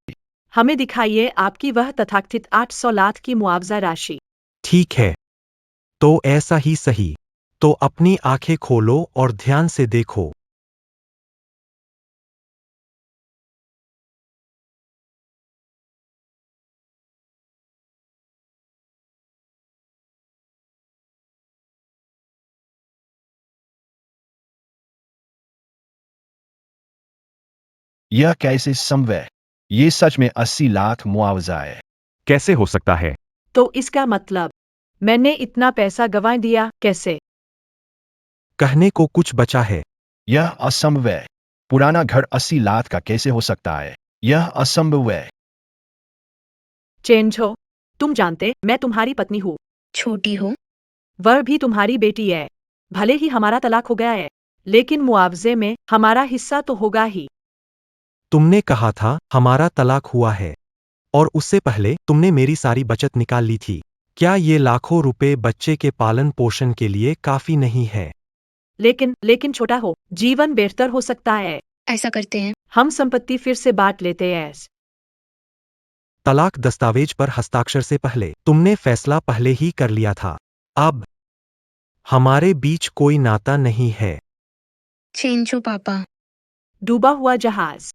हमें दिखाइए आपकी वह तथाकथित 800 लाख की मुआवजा राशि। ठीक है, तो ऐसा ही सही। तो अपनी आंखें खोलो और ध्यान से देखो। यह कैसे संभव है? ये सच में 80 लाख मुआवजा है। कैसे हो सकता है? तो इसका मतलब मैंने इतना पैसा गंवा दिया कैसे? कहने को कुछ बचा है? यह असंभव है। पुराना घर 80 लाख का कैसे हो सकता है? यह असंभव है। चेंज हो। तुम जानते मैं तुम्हारी पत्नी हूँ। छोटी हो। वह भी तुम्हारी बेटी है। भले ही हमारा तलाक हो गया है, लेकिन मुआवजे में हमारा हिस्सा तो होगा ही। तुमने कहा था हमारा तलाक हुआ है, और उससे पहले तुमने मेरी सारी बचत निकाल ली थी। क्या ये लाखों रुपए बच्चे के पालन पोषण के लिए काफी नहीं है? लेकिन छोटा हो, जीवन बेहतर हो सकता है। ऐसा करते हैं। हम संपत्ति फिर से बांट लेते हैं। तलाक दस्तावेज पर हस्ताक्षर से पहले तुमने फैसला पहले ही कर लिया था। अब हमारे बीच कोई नाता नहीं है। चेंज हो पापा। डूबा हुआ जहाज।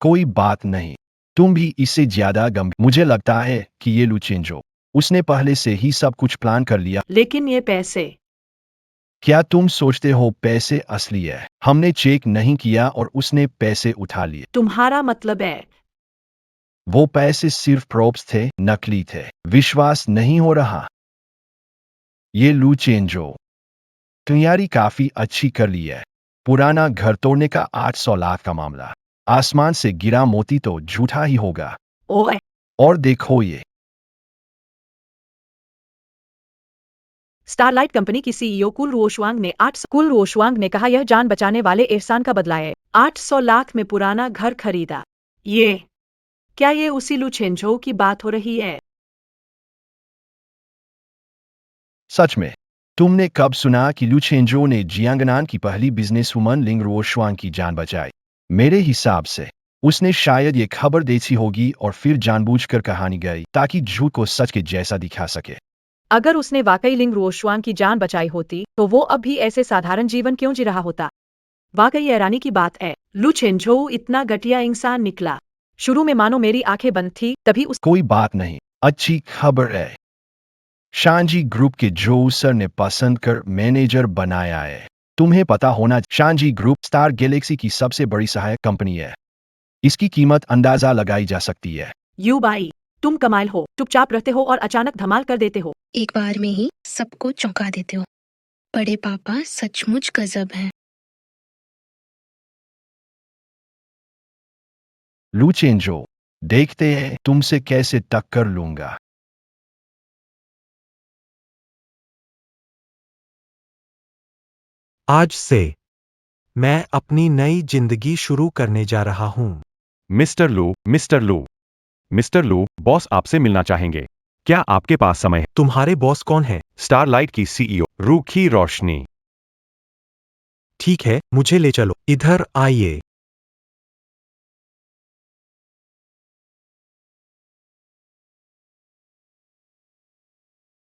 कोई बात नहीं। तुम भी इससे ज्यादा गंभीर। मुझे लगता है कि ये लुचेंजो, उसने पहले से ही सब कुछ प्लान कर लिया। लेकिन ये पैसे। क्या तुम सोचते हो पैसे असली है? हमने चेक नहीं किया और उसने पैसे उठा लिए। तुम्हारा मतलब है? वो पैसे सिर्फ प्रोप्स थे, नकली थे। विश्वास नहीं हो रहा। ये लुचेंजो, तैयारी काफी अच्छी कर ली है। पुराना घर तोड़ने का 800 लाख का मामला, आसमान से गिरा मोती तो झूठा ही होगा। ओए। और देखो ये। स्टारलाइट कंपनी की सीईओ कुल रोशवांग ने कहा यह जान बचाने वाले एहसान का बदला है। 800 लाख में पुराना घर खरीदा। क्या ये उसी लुचेंजो की बात हो रही है? सच में? तुमने कब सुना कि लुचेंजो ने जियांगनान की पहली बिजनेस वुमन लिंग रोशवांग की जान बचाई? मेरे हिसाब से उसने शायद ये खबर देखी होगी और फिर जानबूझकर कहानी गई ताकि झूठ को सच के जैसा दिखा सके। अगर उसने वाकई लिंग रोशवांग की जान बचाई होती तो वो अब भी ऐसे साधारण जीवन क्यों जी रहा होता? वाकई हैरानी की बात है। लुचेंजो इतना घटिया इंसान निकला। शुरू में मानो मेरी आंखें बंद थी, तभी उस कोई बात नहीं, अच्छी खबर है। शांजी ग्रुप के जो सर ने पसंद कर मैनेजर बनाया है। तुम्हें पता होना, शांजी ग्रुप स्टार गैलेक्सी की सबसे बड़ी सहायक कंपनी है। इसकी कीमत अंदाजा लगाई जा सकती है। यू बाई, तुम कमाल हो, चुपचाप रहते हो और अचानक धमाल कर देते हो। एक बार में ही सबको चौंका देते हो। बड़े पापा सचमुच गजब हैं। लुचेंजो, देखते हैं तुमसे कैसे टक्कर लूंगा। आज से मैं अपनी नई जिंदगी शुरू करने जा रहा हूँ। मिस्टर लू, मिस्टर लू, मिस्टर लू, बॉस आपसे मिलना चाहेंगे। क्या आपके पास समय है? तुम्हारे बॉस कौन है? स्टारलाइट की सीईओ, रूखी रोशनी। ठीक है, मुझे ले चलो। इधर आइए।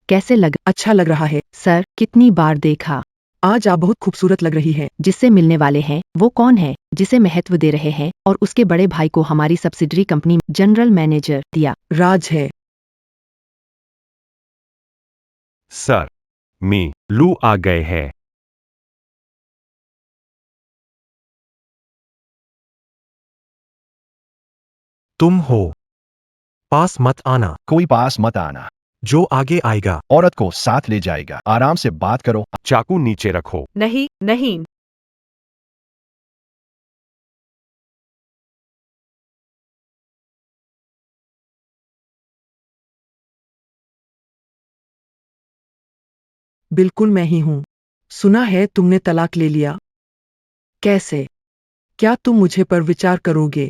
कैसे लग? अच्छा लग रहा है सर, कितनी बार देखा। आज आप बहुत खूबसूरत लग रही है। जिससे मिलने वाले हैं वो कौन है? जिसे महत्व दे रहे हैं और उसके बड़े भाई को हमारी सब्सिडरी कंपनी में जनरल मैनेजर दिया। राज है। सर, मी, लू आ गए हैं। तुम हो। पास मत आना। कोई पास मत आना। जो आगे आएगा औरत को साथ ले जाएगा। आराम से बात करो। चाकू नीचे रखो। नहीं नहीं। बिल्कुल मैं ही हूँ। सुना है तुमने तलाक ले लिया। कैसे? क्या तुम मुझे पर विचार करोगे?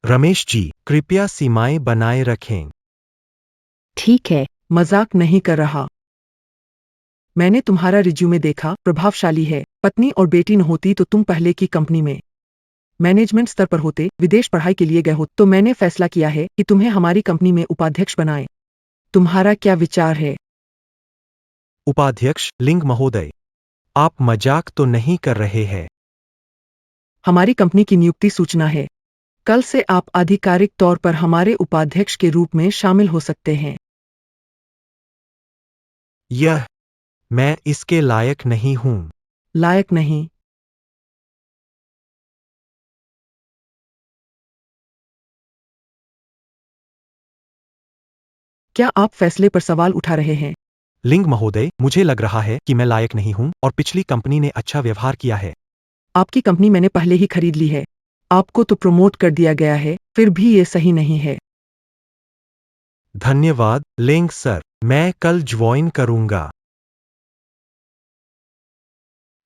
रमेश जी, कृपया सीमाएं बनाए रखें। ठीक है, मजाक नहीं कर रहा। मैंने तुम्हारा रिज्यूमे देखा, प्रभावशाली है। पत्नी और बेटी न होती तो तुम पहले की कंपनी में मैनेजमेंट स्तर पर होते, विदेश पढ़ाई के लिए गए हो, तो मैंने फैसला किया है कि तुम्हें हमारी कंपनी में उपाध्यक्ष बनाएं। तुम्हारा क्या विचार है? उपाध्यक्ष लिंग महोदय, आप मजाक तो नहीं कर रहे हैं? हमारी कंपनी की नियुक्ति सूचना है। कल से आप आधिकारिक तौर पर हमारे उपाध्यक्ष के रूप में शामिल हो सकते हैं। मैं इसके लायक नहीं हूँ। लायक नहीं? क्या आप फैसले पर सवाल उठा रहे हैं? लिंग महोदय, मुझे लग रहा है कि मैं लायक नहीं हूँ और पिछली कंपनी ने अच्छा व्यवहार किया है। आपकी कंपनी मैंने पहले ही खरीद ली है। आपको तो प्रमोट कर दिया गया है, फिर भी ये सही नहीं है। धन्यवाद लिंग सर, मैं कल ज्वाइन करूंगा।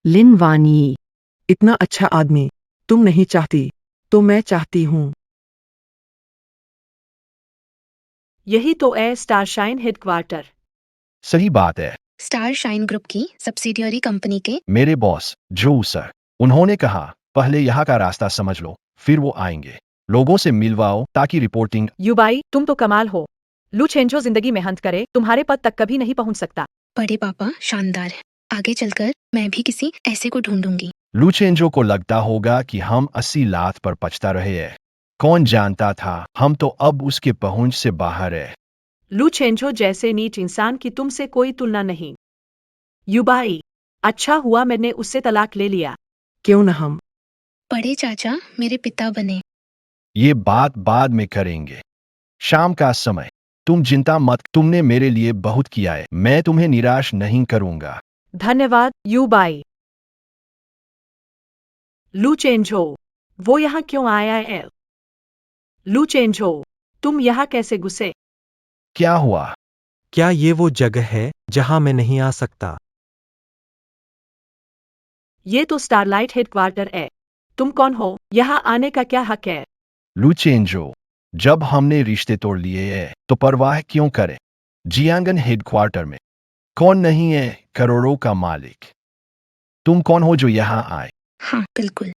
लिन वानी, इतना अच्छा आदमी तुम नहीं चाहती, तो मैं चाहती हूँ। यही तो है स्टारशाइन हेडक्वार्टर। सही बात है। स्टार शाइन ग्रुप की सब्सिडियरी कंपनी के मेरे बॉस जो सर, उन्होंने कहा पहले यहाँ का रास्ता समझ लो, फिर वो आएंगे। लोगों से मिलवाओ ताकि रिपोर्टिंग। युबाई, तुम तो कमाल हो। लू छेंजो जिंदगी में हंत करे, तुम्हारे पद तक कभी नहीं पहुंच सकता। बड़े पापा शानदार है। आगे चलकर मैं भी किसी ऐसे को ढूंढूंगी। लुचेंजो को लगता होगा कि हम 80 लात पर पछता रहे हैं। कौन जानता था, हम तो अब उसके पहुंच से बाहर है। लू छेंजो जैसे नीच इंसान की तुमसे कोई तुलना नहीं। युबाई, अच्छा हुआ मैंने उससे तलाक ले लिया। क्यों न हम बड़े चाचा मेरे पिता बने। ये बात बाद में करेंगे। शाम का समय। तुम चिंता मत, तुमने मेरे लिए बहुत किया है, मैं तुम्हें निराश नहीं करूंगा। धन्यवाद युबाई। लू चेंजो, वो यहाँ क्यों आया है? लू चेंजो, तुम यहाँ कैसे घुसे? क्या हुआ? क्या ये वो जगह है जहां मैं नहीं आ सकता? ये तो स्टारलाइट हेडक्वार्टर है। तुम कौन हो? यहाँ आने का क्या हक है? लुचेंजो, जब हमने रिश्ते तोड़ लिए हैं तो परवाह क्यों करें? जियांगन हेडक्वार्टर में कौन नहीं है करोड़ों का मालिक? तुम कौन हो जो यहाँ आए? हाँ बिल्कुल।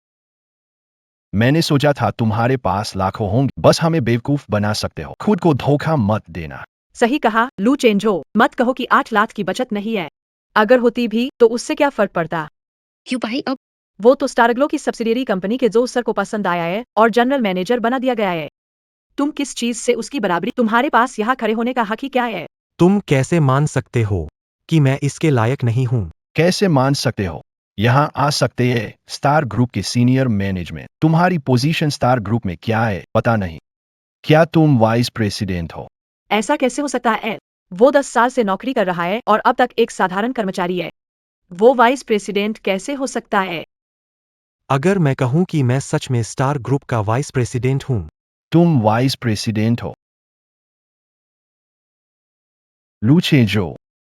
मैंने सोचा था तुम्हारे पास लाखों होंगे, बस हमें बेवकूफ बना सकते हो। खुद को धोखा मत देना। सही कहा लू चेंजो, मत कहो कि 8 लाख की बचत नहीं है। अगर होती भी तो उससे क्या फर्क पड़ता? युबाई अब वो तो स्टारग्लो की सब्सिडियरी कंपनी के जो सर को पसंद आया है और जनरल मैनेजर बना दिया गया है। तुम किस चीज से उसकी बराबरी? तुम्हारे पास यहाँ खड़े होने का हक ही क्या है? तुम कैसे मान सकते हो कि मैं इसके लायक नहीं हूँ? कैसे मान सकते हो? यहाँ आ सकते हैं स्टार ग्रुप के सीनियर मैनेजमेंट। तुम्हारी पोजीशन स्टार ग्रुप में क्या है पता नहीं? क्या तुम वाइस प्रेसिडेंट हो? ऐसा कैसे हो सकता है? वो 10 साल से नौकरी कर रहा है और अब तक एक साधारण कर्मचारी है। वो वाइस प्रेसिडेंट कैसे हो सकता है? अगर मैं कहूँ कि मैं सच में स्टार ग्रुप का वाइस प्रेसिडेंट हूँ? तुम वाइस प्रेसिडेंट हो। लुचेंजो,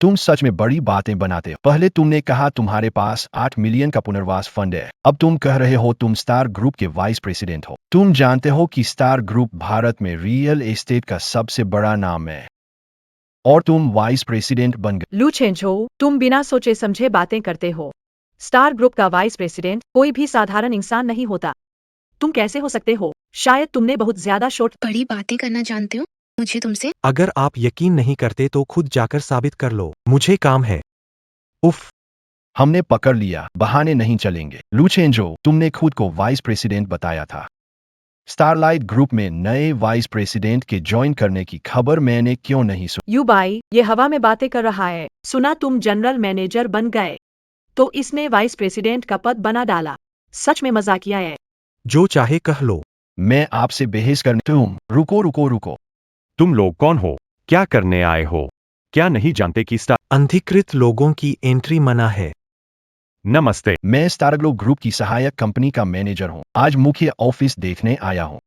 तुम सच में बड़ी बातें बनाते हो। पहले तुमने कहा तुम्हारे पास 8 मिलियन का पुनर्वास फंड है, अब तुम कह रहे हो तुम स्टार ग्रुप के वाइस प्रेसिडेंट हो। तुम जानते हो कि स्टार ग्रुप भारत में रियल एस्टेट का सबसे बड़ा नाम है और तुम वाइस प्रेसिडेंट बन गए। लू चेंजो, तुम बिना सोचे समझे बातें करते हो। स्टार ग्रुप का वाइस प्रेसिडेंट कोई भी साधारण इंसान नहीं होता। तुम कैसे हो सकते हो? शायद तुमने बहुत ज्यादा शॉर्ट। बड़ी बातें करना जानते हो मुझे तुमसे। अगर आप यकीन नहीं करते तो खुद जाकर साबित कर लो, मुझे काम है। उफ। हमने पकड़ लिया, बहाने नहीं चलेंगे। लूचेंजो, तुमने खुद को वाइस प्रेसिडेंट बताया था। स्टारलाइट ग्रुप में नए वाइस प्रेसिडेंट के ज्वाइन करने की खबर मैंने क्यों नहीं सुनी? युबाई, ये हवा में बातें कर रहा है। सुना तुम जनरल मैनेजर बन गए, तो इसने वाइस प्रेसिडेंट का पद बना डाला। सच में मजाकिया है। जो चाहे कह लो। मैं आपसे बहस करने। तुम रुको रुको रुको। तुम लोग कौन हो? क्या करने आए हो? क्या नहीं जानते कि स्टार। अनधिकृत लोगों की एंट्री मना है। नमस्ते। मैं स्टारग्लो ग्रुप की सहायक कंपनी का मैनेजर हूँ। आज मुख्य ऑफिस देखने आया हूँ।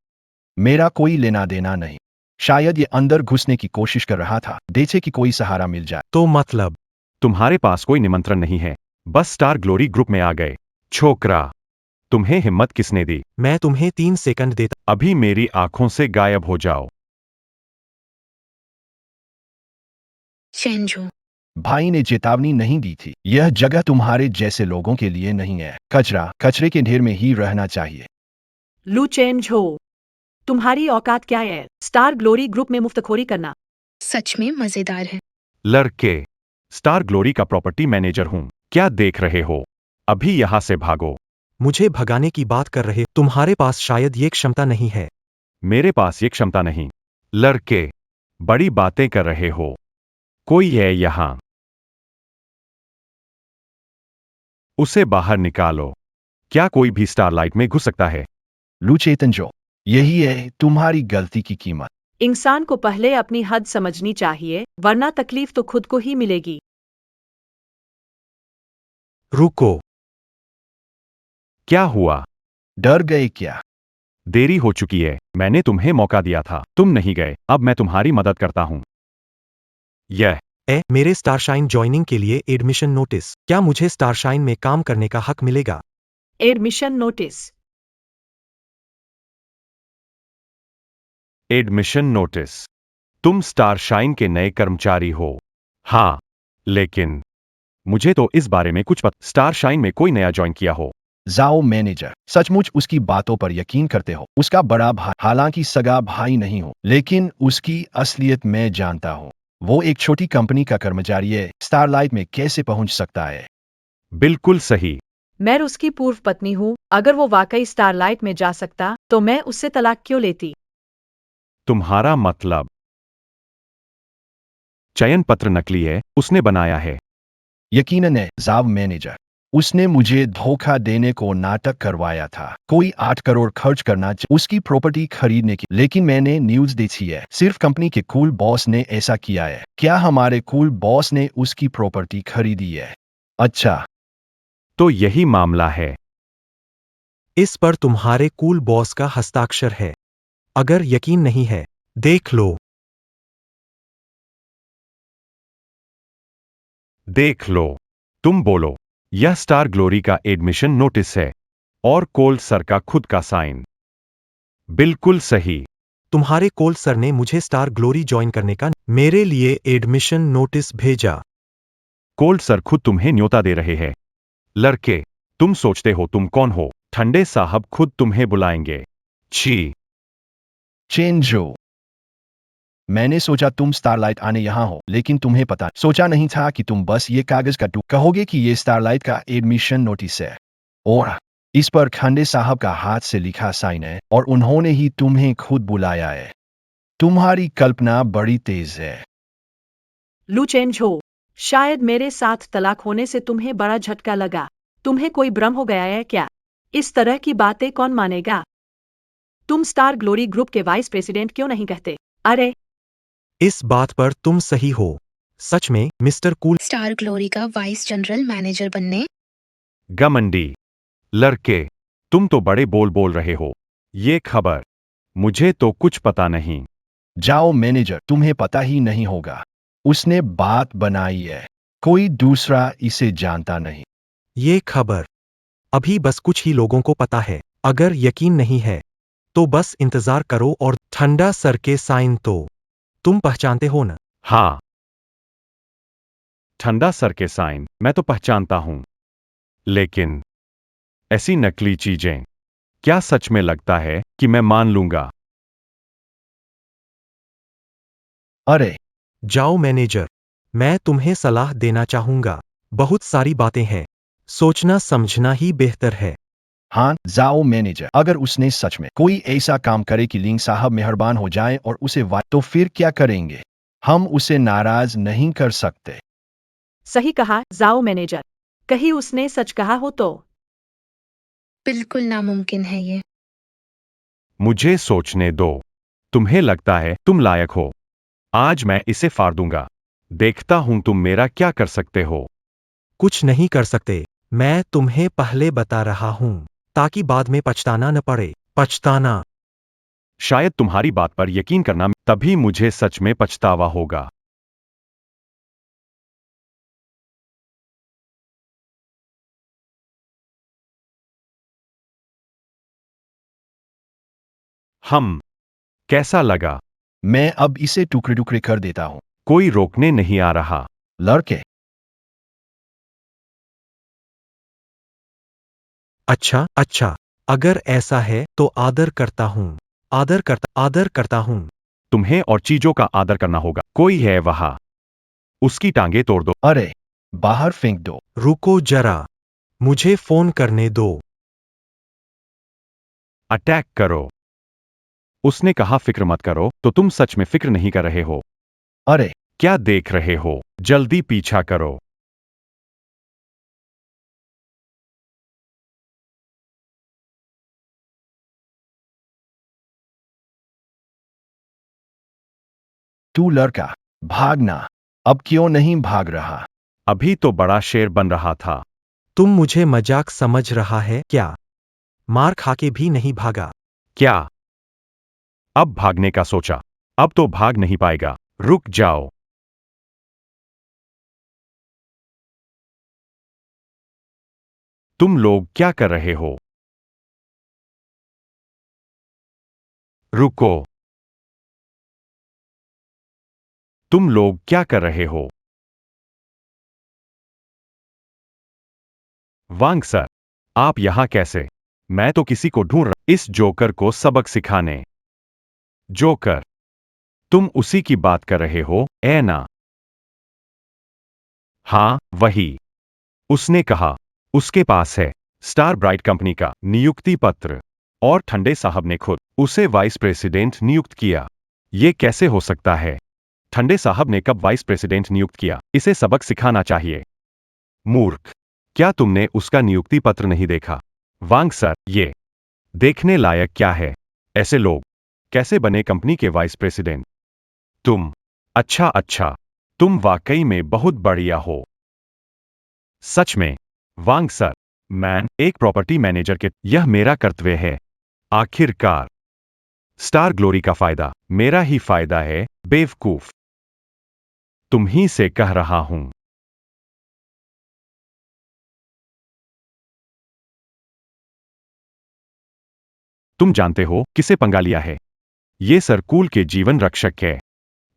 मेरा कोई लेना देना नहीं। शायद ये अंदर घुसने की कोशिश कर रहा था, देखे कि कोई सहारा मिल जाए। तो मतलब तुम्हारे पास कोई निमंत्रण नहीं है, बस स्टार ग्लोरी ग्रुप में आ गए। छोकरा, तुम्हें हिम्मत किसने दी? मैं तुम्हें 3 सेकंड देता। अभी मेरी आंखों से गायब हो जाओ। चेंजो, भाई ने चेतावनी नहीं दी थी। यह जगह तुम्हारे जैसे लोगों के लिए नहीं है। कचरा कचरे के ढेर में ही रहना चाहिए। लू चेंजो, तुम्हारी औकात क्या है? स्टार ग्लोरी ग्रुप में मुफ्तखोरी करना। सच में मजेदार है। लड़के, स्टार ग्लोरी का प्रॉपर्टी मैनेजर हूं। क्या देख रहे हो? अभी यहां से भागो। मुझे भगाने की बात कर रहे, तुम्हारे पास शायद ये क्षमता नहीं है। मेरे पास ये क्षमता नहीं। लड़के, बड़ी बातें कर रहे हो। कोई है यहां? उसे बाहर निकालो। क्या कोई भी स्टारलाइट में घुस सकता है? लूचेतंजो, यही है तुम्हारी गलती की कीमत। इंसान को पहले अपनी हद समझनी चाहिए, वरना तकलीफ तो खुद को ही मिलेगी। रुको। क्या हुआ? डर गए क्या? देरी हो चुकी है। मैंने तुम्हें मौका दिया था, तुम नहीं गए। अब मैं तुम्हारी मदद करता हूं। यह मेरे स्टारशाइन ज्वाइनिंग के लिए एडमिशन नोटिस। क्या मुझे स्टारशाइन में काम करने का हक मिलेगा? Admission notice. Admission notice. तुम स्टार शाइन के नए कर्मचारी हो। हाँ, लेकिन मुझे तो इस बारे में कुछ पता। स्टार शाइन में कोई नया ज्वाइन किया हो? जाओ मैनेजर, सचमुच उसकी बातों पर यकीन करते हो? उसका बड़ा भाई, हालांकि सगा भाई नहीं हो, लेकिन उसकी असलियत मैं जानता हूँ। वो एक छोटी कंपनी का कर्मचारी है। स्टारलाइट में कैसे पहुंच सकता है? बिल्कुल सही। मैं उसकी पूर्व पत्नी हूँ। अगर वो वाकई स्टारलाइट में जा सकता, तो मैं उससे तलाक क्यों लेती? तुम्हारा मतलब चयन पत्र नकली है, उसने बनाया है। यकीनन है जाव मैनेजर। उसने मुझे धोखा देने को नाटक करवाया था। कोई 8 करोड़ खर्च करना उसकी प्रॉपर्टी खरीदने की, लेकिन मैंने न्यूज़ देखी है सिर्फ कंपनी के कूल बॉस ने ऐसा किया है। क्या हमारे कूल बॉस ने उसकी प्रॉपर्टी खरीदी है? अच्छा, तो यही मामला है। इस पर तुम्हारे कूल बॉस का हस्ताक्षर है। अगर यकीन नहीं है, देख लो। देख लो। तुम बोलो। यह स्टार ग्लोरी का एडमिशन नोटिस है और कोल सर का खुद का साइन। बिल्कुल सही। तुम्हारे कोल सर ने मुझे स्टार ग्लोरी ज्वाइन करने का मेरे लिए एडमिशन नोटिस भेजा। कोल सर खुद तुम्हें न्योता दे रहे हैं। लड़के, तुम सोचते हो तुम कौन हो? ठंडे साहब खुद तुम्हें बुलाएंगे। छी। चेंजो, मैंने सोचा तुम स्टारलाइट आने यहाँ हो, लेकिन तुम्हें पता सोचा नहीं था कि तुम बस ये कागज का टुक कहोगे कि ये स्टारलाइट का एडमिशन नोटिस है और इस पर खंडे साहब का हाथ से लिखा साइन है और उन्होंने ही तुम्हें खुद बुलाया है। तुम्हारी कल्पना बड़ी तेज है। लू चेंजो, शायद मेरे साथ तलाक होने से तुम्हें बड़ा झटका लगा। तुम्हें कोई भ्रम हो गया है क्या? इस तरह की बातें कौन मानेगा? तुम स्टार ग्लोरी ग्रुप के वाइस प्रेसिडेंट क्यों नहीं कहते? अरे, इस बात पर तुम सही हो। सच में मिस्टर कूल। स्टार ग्लोरी का वाइस जनरल मैनेजर बनने। घमंडी लड़के, तुम तो बड़े बोल बोल रहे हो। ये खबर मुझे तो कुछ पता नहीं। जाओ मैनेजर, तुम्हें पता ही नहीं होगा। उसने बात बनाई है, कोई दूसरा इसे जानता नहीं। ये खबर अभी बस कुछ ही लोगों को पता है। अगर यकीन नहीं है तो बस इंतजार करो और ठंडा सर के साइन तो तुम पहचानते हो ना? हाँ, ठंडा सर के साइन मैं तो पहचानता हूं, लेकिन ऐसी नकली चीजें क्या सच में लगता है कि मैं मान लूंगा? अरे, जाओ मैनेजर, मैं तुम्हें सलाह देना चाहूंगा। बहुत सारी बातें हैं, सोचना समझना ही बेहतर है। हाँ, जाओ मैनेजर। अगर उसने सच में कोई ऐसा काम करे कि लिंग साहब मेहरबान हो जाए और उसे तो फिर क्या करेंगे? हम उसे नाराज नहीं कर सकते। सही कहा, जाओ मैनेजर। कहीं उसने सच कहा हो तो? बिल्कुल नामुमकिन है ये। मुझे सोचने दो। तुम्हें लगता है तुम लायक हो। आज मैं इसे फाड़ दूंगा। देखता हूं तुम मेरा क्या कर सकते हो। कुछ नहीं कर सकते, मैं तुम्हें पहले बता रहा हूं, ताकि बाद में पछताना न पड़े। पछताना। शायद तुम्हारी बात पर यकीन करना, तभी मुझे सच में पछतावा होगा। हम कैसा लगा? मैं अब इसे टुकड़े टुकड़े कर देता हूँ। कोई रोकने नहीं आ रहा। लड़के, अच्छा अच्छा, अगर ऐसा है तो आदर करता हूं। आदर करता हूं। तुम्हें और चीजों का आदर करना होगा। कोई है वहां, उसकी टांगे तोड़ दो। अरे, बाहर फेंक दो। रुको जरा, मुझे फोन करने दो। अटैक करो। उसने कहा फिक्र मत करो, तो तुम सच में फिक्र नहीं कर रहे हो। अरे, क्या देख रहे हो? जल्दी पीछा करो। तू लड़का, भागना। अब क्यों नहीं भाग रहा? अभी तो बड़ा शेर बन रहा था। तुम मुझे मजाक समझ रहा है क्या? मार खा के भी नहीं भागा। क्या? अब भागने का सोचा? अब तो भाग नहीं पाएगा। रुक जाओ। तुम लोग क्या कर रहे हो? रुको। तुम लोग क्या कर रहे हो? वांग सर, आप यहां कैसे? मैं तो किसी को ढूंढ रहा, इस जोकर को सबक सिखाने। जोकर, तुम उसी की बात कर रहे हो, ऐ ना? हाँ, वही। उसने कहा उसके पास है स्टार ब्राइट कंपनी का नियुक्ति पत्र, और ठंडे साहब ने खुद उसे वाइस प्रेसिडेंट नियुक्त किया। ये कैसे हो सकता है? ठंडे साहब ने कब वाइस प्रेसिडेंट नियुक्त किया? इसे सबक सिखाना चाहिए। मूर्ख, क्या तुमने उसका नियुक्ति पत्र नहीं देखा? वांग सर, ये देखने लायक क्या है? ऐसे लोग कैसे बने कंपनी के वाइस प्रेसिडेंट? तुम, अच्छा अच्छा, तुम वाकई में बहुत बढ़िया हो। सच में, वांग सर, मैं एक प्रॉपर्टी मैनेजर के, यह मेरा कर्तव्य है। आखिरकार स्टार ग्लोरी का फायदा मेरा ही फायदा है, बेवकूफ। तुम ही से कह रहा हूं। तुम जानते हो किसे पंगा लिया है? ये सरकूल के जीवन रक्षक है,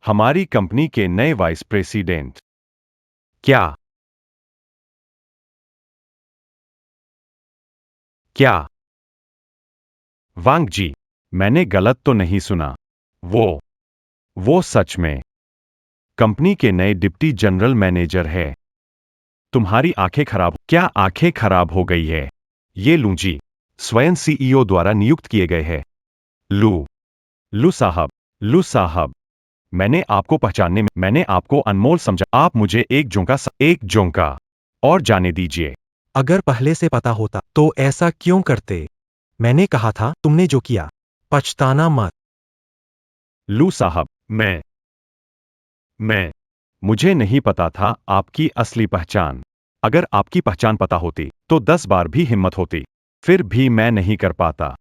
हमारी कंपनी के नए वाइस प्रेसिडेंट। क्या? क्या? वांग जी, मैंने गलत तो नहीं सुना? वो सच में कंपनी के नए डिप्टी जनरल मैनेजर है। तुम्हारी आंखें खराब, क्या आंखें खराब हो गई है? ये लू जी, स्वयं सीईओ द्वारा नियुक्त किए गए हैं। लू लू साहब, लू साहब, मैंने आपको पहचानने में, मैंने आपको अनमोल समझा। आप मुझे एक जोंका और जाने दीजिए। अगर पहले से पता होता तो ऐसा क्यों करते? मैंने कहा था तुमने जो किया, पछताना मत। लू साहब, मैं मुझे नहीं पता था आपकी असली पहचान। अगर आपकी पहचान पता होती तो 10 बार भी हिम्मत होती, फिर भी मैं नहीं कर पाता।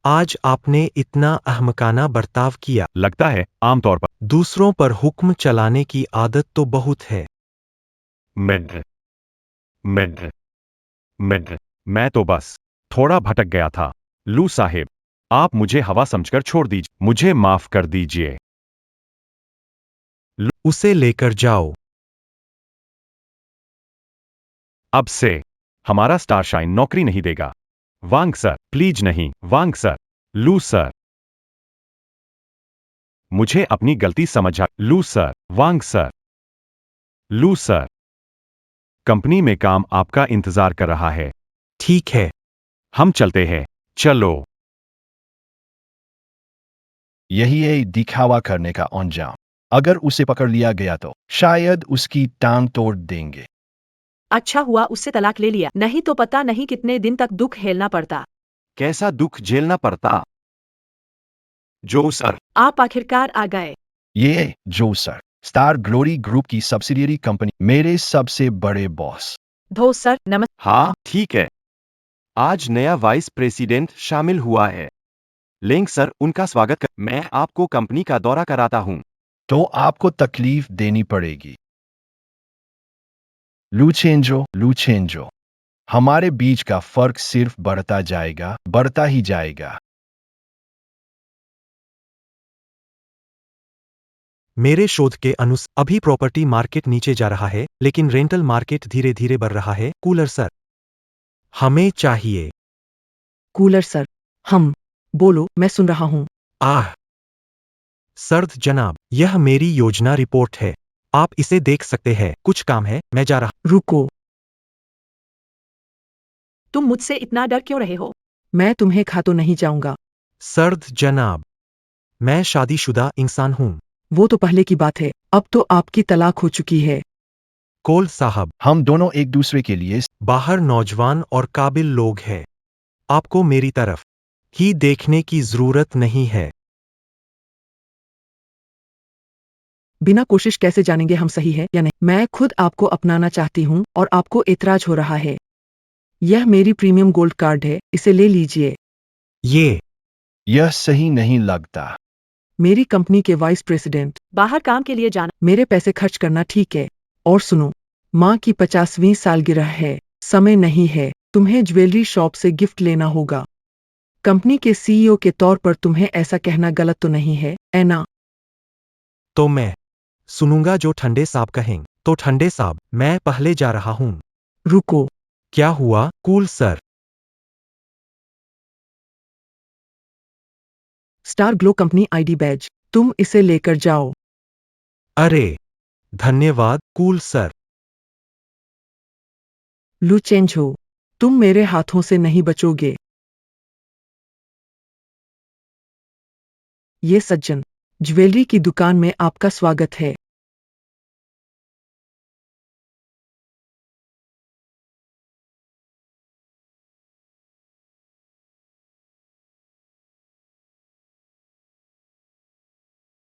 आज आपने इतना अहमकाना बर्ताव किया। लगता है आमतौर पर दूसरों पर हुक्म चलाने की आदत तो बहुत है। मैं मैं मैं तो बस थोड़ा भटक गया था। लू साहिब, आप मुझे हवा समझकर छोड़ दीजिए। मुझे माफ कर दीजिए। उसे लेकर जाओ। अब से हमारा स्टारशाइन नौकरी नहीं देगा। वांग सर, प्लीज नहीं। वांग सर। लू सर, मुझे अपनी गलती समझा। लू सर। वांग सर। लू सर, कंपनी में काम आपका इंतजार कर रहा है। ठीक है। हम चलते हैं। चलो। यही है दिखावा करने का अंजाम। अगर उसे पकड़ लिया गया तो शायद उसकी टांग तोड़ देंगे। अच्छा हुआ उससे तलाक ले लिया, नहीं तो पता नहीं कितने दिन तक दुख झेलना पड़ता। कैसा दुख झेलना पड़ता? जो सर। आप आखिरकार आ गए। ये जो सर, स्टार ग्लोरी ग्रुप की सब्सिडियरी कंपनी, मेरे सबसे बड़े बॉस। धो सर, नमस्ते। हाँ ठीक है। आज नया वाइस प्रेसिडेंट शामिल हुआ है। लेंग सर, उनका स्वागत कर। मैं आपको कंपनी का दौरा कराता हूँ। तो आपको तकलीफ देनी पड़ेगी। लूचेंजो, हमारे बीच का फर्क सिर्फ बढ़ता जाएगा, बढ़ता ही जाएगा। मेरे शोध के अनुसार अभी प्रॉपर्टी मार्केट नीचे जा रहा है, लेकिन रेंटल मार्केट धीरे धीरे बढ़ रहा है। कूलर सर, हमें चाहिए। Cooler sir. हम। बोलो, मैं सुन रहा हूँ। आह, सर्द जनाब, यह मेरी योजना रिपोर्ट है। आप इसे देख सकते हैं। कुछ काम है, मैं जा रहा। रुको। तुम मुझसे इतना डर क्यों रहे हो? मैं तुम्हें खा तो नहीं जाऊंगा। सर्द जनाब, मैं शादीशुदा इंसान हूँ। वो तो पहले की बात है, अब तो आपकी तलाक हो चुकी है। कोल साहब, हम दोनों एक दूसरे के लिए बाहर नौजवान और काबिल लोग हैं। आपको मेरी तरफ ही देखने की जरूरत नहीं है। बिना कोशिश कैसे जानेंगे हम सही है या नहीं? मैं खुद आपको अपनाना चाहती हूँ और आपको एतराज हो रहा है। यह मेरी प्रीमियम गोल्ड कार्ड है, इसे ले लीजिए। यह सही नहीं लगता। मेरी कंपनी के वाइस प्रेसिडेंट। बाहर काम के लिए जाना। मेरे पैसे खर्च करना ठीक है। और सुनो, माँ की 50वीं सालगिरह है, समय नहीं है। तुम्हें ज्वेलरी शॉप से गिफ्ट लेना होगा। कंपनी के सीईओ के तौर पर तुम्हें ऐसा कहना गलत तो नहीं है, है ना? तो मैं सुनूंगा जो ठंडे साहब कहें। तो ठंडे साहब, मैं पहले जा रहा हूँ। रुको। क्या हुआ? Cool sir. Star glow company ID badge, तुम इसे लेकर जाओ। अरे, धन्यवाद कूल सर। लुचेंझो, तुम मेरे हाथों से नहीं बचोगे। ये सज्जन, ज्वेलरी की दुकान में आपका स्वागत है।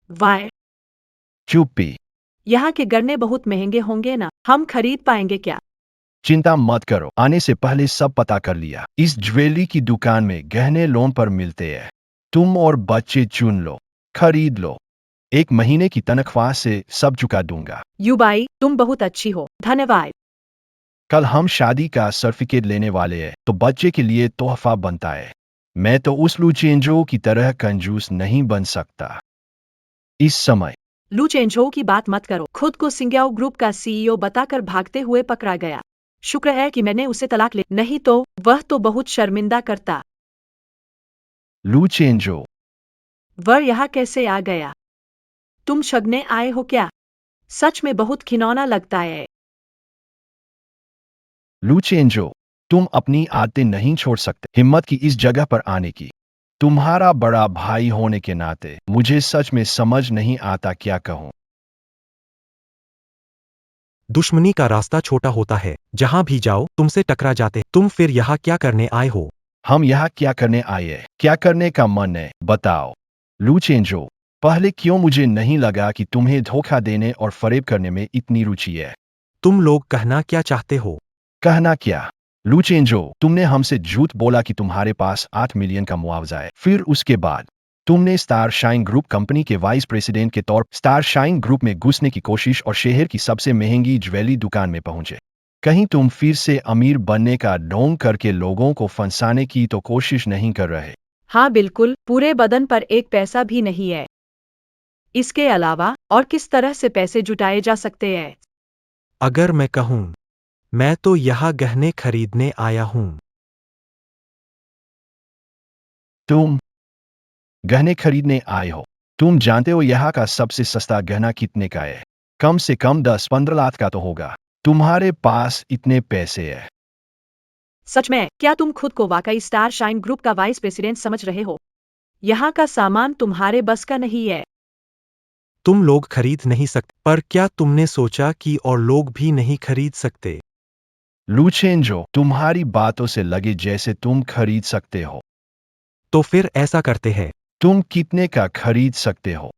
वाह, चुप्पी। यहाँ के गन्ने बहुत महंगे होंगे ना, हम खरीद पाएंगे क्या? चिंता मत करो, आने से पहले सब पता कर लिया। इस ज्वेलरी की दुकान में गहने लोन पर मिलते हैं। तुम और बच्चे चुन लो, खरीद लो। 1 महीने की तनख्वाह से सब चुका दूंगा। युबाई, तुम बहुत अच्छी हो, धन्यवाद। कल हम शादी का सर्टिफिकेट लेने वाले हैं, तो बच्चे के लिए तोहफा बनता है। मैं तो उस लुचेंजो की तरह कंजूस नहीं बन सकता। इस समय लुचेंझो की बात मत करो। खुद को सिंग्याओ ग्रुप का सीईओ बताकर भागते हुए पकड़ा गया। शुक्र है कि मैंने उसे तलाक ले, नहीं तो वह तो बहुत शर्मिंदा करता। लुचेंजो, वह यहाँ कैसे आ गया? तुम शगने आए हो क्या? सच में बहुत खिलौना लगता है। लुचेंजो, तुम अपनी आदतें नहीं छोड़ सकते। हिम्मत की इस जगह पर आने की। तुम्हारा बड़ा भाई होने के नाते मुझे सच में समझ नहीं आता क्या कहूँ। दुश्मनी का रास्ता छोटा होता है, जहां भी जाओ तुमसे टकरा जाते। तुम फिर यहाँ क्या करने आए हो? हम यहाँ क्या करने आए हैं? क्या करने का मन है, बताओ। लुचेंजो, पहले क्यों मुझे नहीं लगा कि तुम्हें धोखा देने और फरेब करने में इतनी रुचि है? तुम लोग कहना क्या चाहते हो? कहना क्या? लुचेंजो, तुमने हमसे झूठ बोला कि तुम्हारे पास 8 मिलियन का मुआवजा है। फिर उसके बाद तुमने स्टार शाइन ग्रुप कंपनी के वाइस प्रेसिडेंट के तौर पर स्टार शाइन ग्रुप में घुसने की कोशिश और शहर की सबसे महंगी ज्वेलरी दुकान में पहुंचे। कहीं तुम फिर से अमीर बनने का ढोंग करके लोगों को फंसाने की तो कोशिश नहीं कर रहे? हाँ बिल्कुल, पूरे बदन पर एक पैसा भी नहीं है। इसके अलावा और किस तरह से पैसे जुटाए जा सकते हैं? अगर मैं कहूं, मैं तो यहाँ गहने खरीदने आया हूं। तुम गहने खरीदने आए हो? तुम जानते हो यहाँ का सबसे सस्ता गहना कितने का है? कम से कम 10-15 लाख का तो होगा। तुम्हारे पास इतने पैसे है? सच में, क्या तुम खुद को वाकई स्टार शाइन ग्रुप का वाइस प्रेसिडेंट समझ रहे हो? यहाँ का सामान तुम्हारे बस का नहीं है। तुम लोग खरीद नहीं सकते, पर क्या तुमने सोचा कि और लोग भी नहीं खरीद सकते? लुचेंजो, तुम्हारी बातों से लगे जैसे तुम खरीद सकते हो। तो फिर ऐसा करते हैं। तुम कितने का खरीद सकते हो?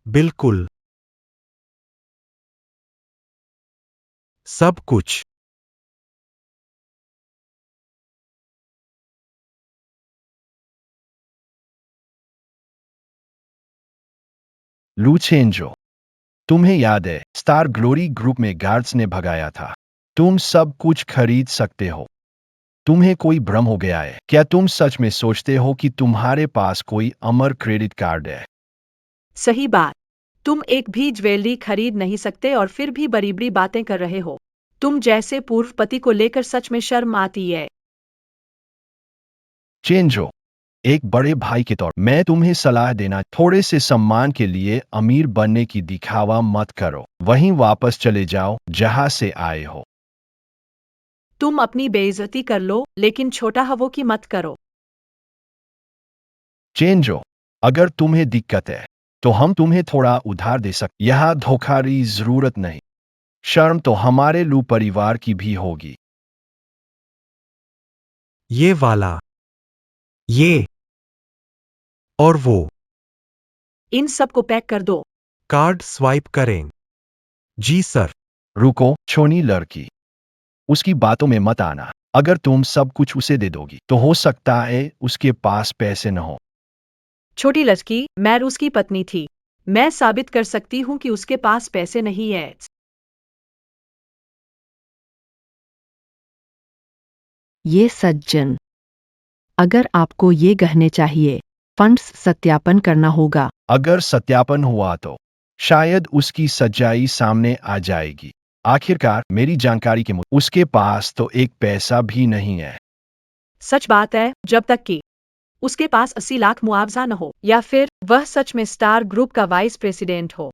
बिल्कुल सब कुछ। लुचेंजो, तुम्हें याद है स्टार ग्लोरी ग्रुप में गार्ड्स ने भगाया था? तुम सब कुछ खरीद सकते हो। तुम्हें कोई भ्रम हो गया है क्या? तुम सच में सोचते हो कि तुम्हारे पास कोई अमर क्रेडिट कार्ड है? सही बात। तुम एक भी ज्वेलरी खरीद नहीं सकते और फिर भी बड़ी बड़ी बातें कर रहे हो। तुम जैसे पूर्व पति को लेकर सच में शर्म आती है। चेंजो, एक बड़े भाई के तौर मैं तुम्हें सलाह देना, थोड़े से सम्मान के लिए अमीर बनने की दिखावा मत करो। वहीं वापस चले जाओ जहां से आए हो। तुम अपनी बेइज्जती कर लो, लेकिन छोटा हवो की मत करो। चेंजो, अगर तुम्हें दिक्कत है तो हम तुम्हें थोड़ा उधार दे सकते। यह धोखाधड़ी जरूरत नहीं। शर्म तो हमारे लू परिवार की भी होगी। ये वाला, ये और वो। इन सब को पैक कर दो। कार्ड स्वाइप करें। जी सर। रुको छोनी लड़की, उसकी बातों में मत आना। अगर तुम सब कुछ उसे दे दोगी तो हो सकता है उसके पास पैसे न हो। छोटी लड़की, मैं उसकी पत्नी थी। मैं साबित कर सकती हूँ कि उसके पास पैसे नहीं है। ये सज्जन, अगर आपको ये गहने चाहिए, फंड्स सत्यापन करना होगा। अगर सत्यापन हुआ तो शायद उसकी सच्चाई सामने आ जाएगी। आखिरकार मेरी जानकारी के मुताबिक उसके पास तो एक पैसा भी नहीं है। सच बात है, जब तक कि उसके पास 80 लाख मुआवजा न हो या फिर वह सच में स्टार ग्रुप का वाइस प्रेसिडेंट हो।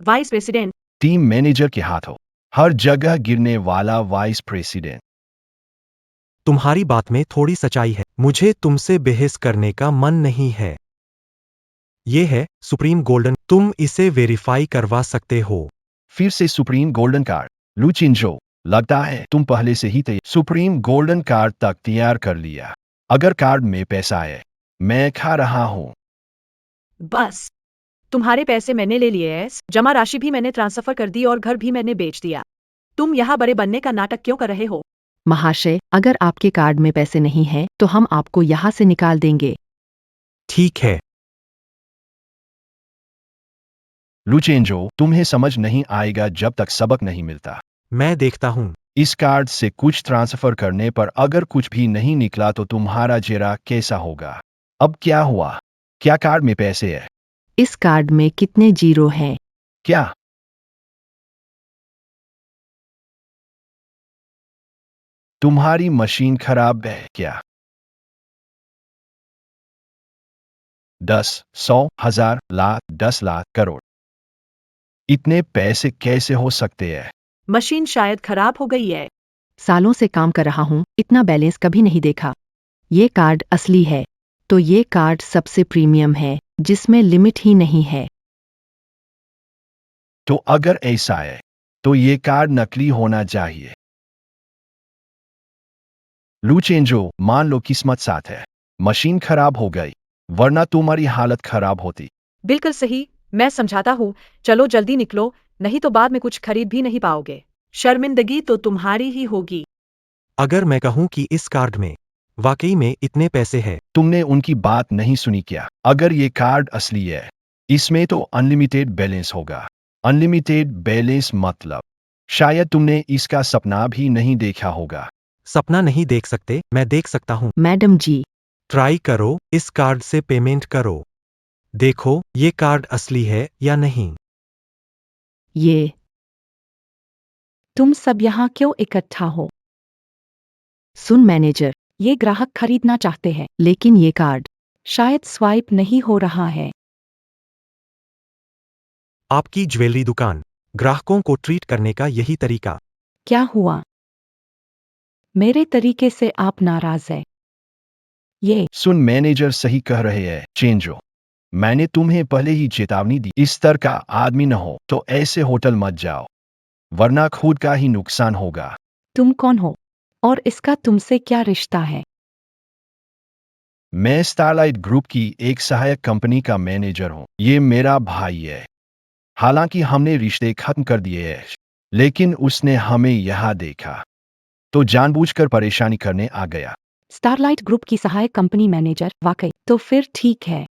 Vice president? टीम मैनेजर के हाथों हर जगह गिरने वाला वाइस प्रेसिडेंट। तुम्हारी बात में थोड़ी सच्चाई है। मुझे तुमसे बहस करने का मन नहीं है। ये है सुप्रीम गोल्डन, तुम इसे वेरीफाई करवा सकते हो। फिर से सुप्रीम गोल्डन कार्ड? लुचिंजो, लगता है तुम पहले से ही सुप्रीम गोल्डन कार्ड तक तैयार कर लिया। अगर कार्ड में पैसा है, मैं खा रहा हूं। बस, तुम्हारे पैसे मैंने ले लिए हैं, जमा राशि भी मैंने ट्रांसफर कर दी और घर भी मैंने बेच दिया। तुम यहाँ बड़े बनने का नाटक क्यों कर रहे हो? महाशय, अगर आपके कार्ड में पैसे नहीं हैं, तो हम आपको यहाँ से निकाल देंगे। ठीक है। लुचेंजो, तुम्हें समझ नहीं आएगा जब तक सबक नहीं मिलता। मैं देखता हूं। इस कार्ड से कुछ ट्रांसफर करने पर अगर कुछ भी नहीं निकला तो तुम्हारा चेहरा कैसा होगा? अब क्या हुआ? क्या कार्ड में पैसे है? इस कार्ड में कितने जीरो हैं? क्या? तुम्हारी मशीन खराब है क्या? 10, 100, 1000, लाख, 10 लाख, करोड़। इतने पैसे कैसे हो सकते हैं? मशीन शायद खराब हो गई है। सालों से काम कर रहा हूँ, इतना बैलेंस कभी नहीं देखा। ये कार्ड असली है, तो ये कार्ड सबसे प्रीमियम है, जिसमें लिमिट ही नहीं है। तो अगर ऐसा है, तो ये कार्ड नकली होना चाहिए। लुचेंजो, मान लो किस्मत साथ है, मशीन खराब हो गई, वरना तुम्हारी हालत खराब होती। बिल्कुल सही, मैं समझाता हूँ। चलो जल्दी निकलो, नहीं तो बाद में कुछ खरीद भी नहीं पाओगे। शर्मिंदगी तो तुम्हारी ही होगी। अगर मैं कहूं कि इस कार्ड में वाकई में इतने पैसे हैं, तुमने उनकी बात नहीं सुनी क्या? अगर ये कार्ड असली है, इसमें तो अनलिमिटेड बैलेंस होगा। अनलिमिटेड बैलेंस मतलब शायद तुमने इसका सपना भी नहीं देखा होगा। सपना नहीं देख सकते, मैं देख सकता हूं। मैडम जी, ट्राई करो, इस कार्ड से पेमेंट करो। देखो ये कार्ड असली है या नहीं। ये तुम सब यहाँ क्यों इकट्ठा हो? सुन मैनेजर, ये ग्राहक खरीदना चाहते हैं, लेकिन ये कार्ड शायद स्वाइप नहीं हो रहा है। आपकी ज्वेलरी दुकान ग्राहकों को ट्रीट करने का यही तरीका। क्या हुआ? मेरे तरीके से आप नाराज है? ये सुन, मैनेजर सही कह रहे हैं चेंजो। मैंने तुम्हें पहले ही चेतावनी दी, इस तरह का आदमी न हो तो ऐसे होटल मत जाओ, वरना खुद का ही नुकसान होगा। तुम कौन हो? और इसका तुमसे क्या रिश्ता है? मैं स्टारलाइट ग्रुप की एक सहायक कंपनी का मैनेजर हूँ। ये मेरा भाई है। हालांकि हमने रिश्ते खत्म कर दिए हैं, लेकिन उसने हमें यहाँ देखा तो जानबूझकर परेशानी करने आ गया। स्टारलाइट ग्रुप की सहायक कंपनी मैनेजर, वाकई? तो फिर ठीक है,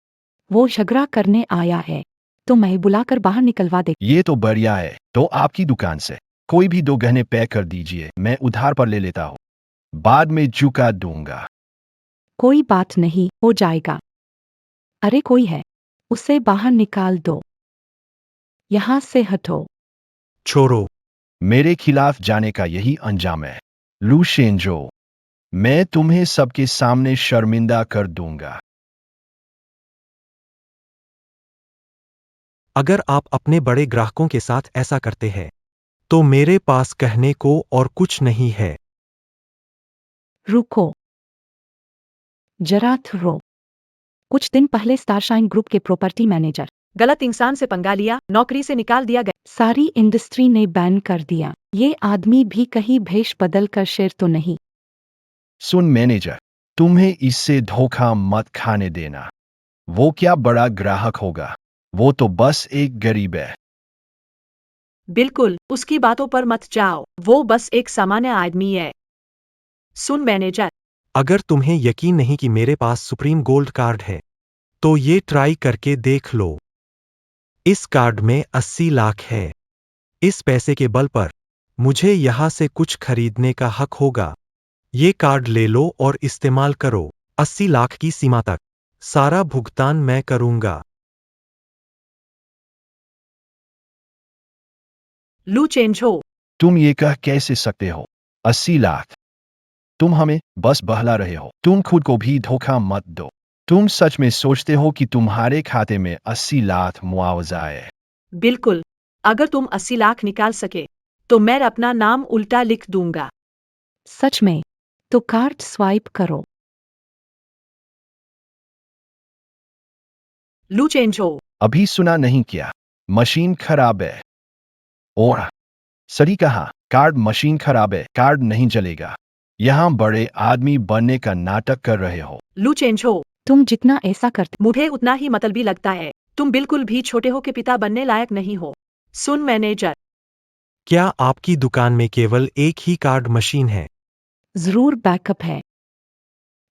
वो झगड़ा करने आया है तो मैं बुलाकर बाहर निकलवा दे। ये तो बढ़िया है। तो आपकी दुकान से कोई भी 2 गहने पैक कर दीजिए, मैं उधार पर ले लेता हूँ, बाद में चुका दूंगा। कोई बात नहीं, हो जाएगा। अरे कोई है, उसे बाहर निकाल दो। यहाँ से हटो। छोड़ो। मेरे खिलाफ जाने का यही अंजाम है लू शेंजो। मैं तुम्हें सबके सामने शर्मिंदा कर दूंगा। अगर आप अपने बड़े ग्राहकों के साथ ऐसा करते हैं, तो मेरे पास कहने को और कुछ नहीं है। रुको, जरा थ्रो। कुछ दिन पहले स्टारशाइन ग्रुप के प्रॉपर्टी मैनेजर गलत इंसान से पंगा लिया, नौकरी से निकाल दिया गया। सारी इंडस्ट्री ने बैन कर दिया। ये आदमी भी कहीं भेष बदल कर शेर तो नहीं? सुन मैनेजर, तुम्हें इससे धोखा मत खाने देना। वो क्या बड़ा ग्राहक होगा, वो तो बस एक गरीब है। बिल्कुल, उसकी बातों पर मत जाओ, वो बस एक सामान्य आदमी है। सुन मैनेजर, अगर तुम्हें यकीन नहीं कि मेरे पास सुप्रीम गोल्ड कार्ड है, तो ये ट्राई करके देख लो। इस कार्ड में 80 लाख है। इस पैसे के बल पर मुझे यहां से कुछ खरीदने का हक होगा। ये कार्ड ले लो और इस्तेमाल करो। 80 लाख की सीमा तक सारा भुगतान मैं करूंगा। लू चेंज हो। तुम ये कह कैसे सकते हो? 80 लाख? तुम हमें बस बहला रहे हो। तुम खुद को भी धोखा मत दो। तुम सच में सोचते हो कि तुम्हारे खाते में 80 लाख मुआवजा है? बिल्कुल, अगर तुम 80 लाख निकाल सके, तो मैं अपना नाम उल्टा लिख दूंगा। सच में? तो कार्ड स्वाइप करो। लू चेंज हो। अभी सुना नहीं क्या? मशीन खराब है। और सही कहा, कार्ड मशीन खराब है, कार्ड नहीं चलेगा। यहाँ बड़े आदमी बनने का नाटक कर रहे हो। लू चेंज हो। तुम जितना ऐसा करते मुझे उतना ही मतलबी लगता है। तुम बिल्कुल भी छोटे हो के पिता बनने लायक नहीं हो। सुन मैनेजर, क्या आपकी दुकान में केवल एक ही कार्ड मशीन है? जरूर बैकअप है,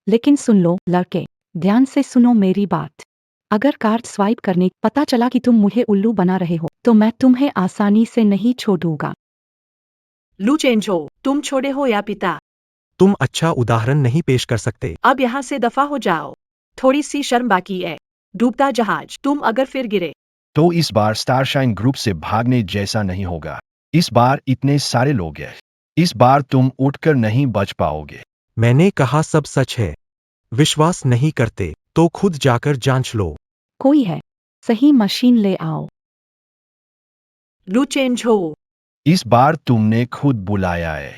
लेकिन सुन लो लड़के, ध्यान से सुनो मेरी बात। अगर कार्ड स्वाइप करने पता चला कि तुम मुझे उल्लू बना रहे हो, तो मैं तुम्हें आसानी से नहीं छोड़ूंगा। लू चेंज हो। तुम छोटे हो या पिता, तुम अच्छा उदाहरण नहीं पेश कर सकते। अब यहाँ से दफा हो जाओ। थोड़ी सी शर्म बाकी है। डूबता जहाज, तुम अगर फिर गिरे तो इस बार स्टारशाइन ग्रुप से भागने जैसा नहीं होगा। इस बार इतने सारे लोग हैं, इस बार तुम उठकर नहीं बच पाओगे। मैंने कहा सब सच है। विश्वास नहीं करते तो खुद जाकर जांच लो। कोई है, सही मशीन ले आओ। लू चेंज हो। इस बार तुमने खुद बुलाया है।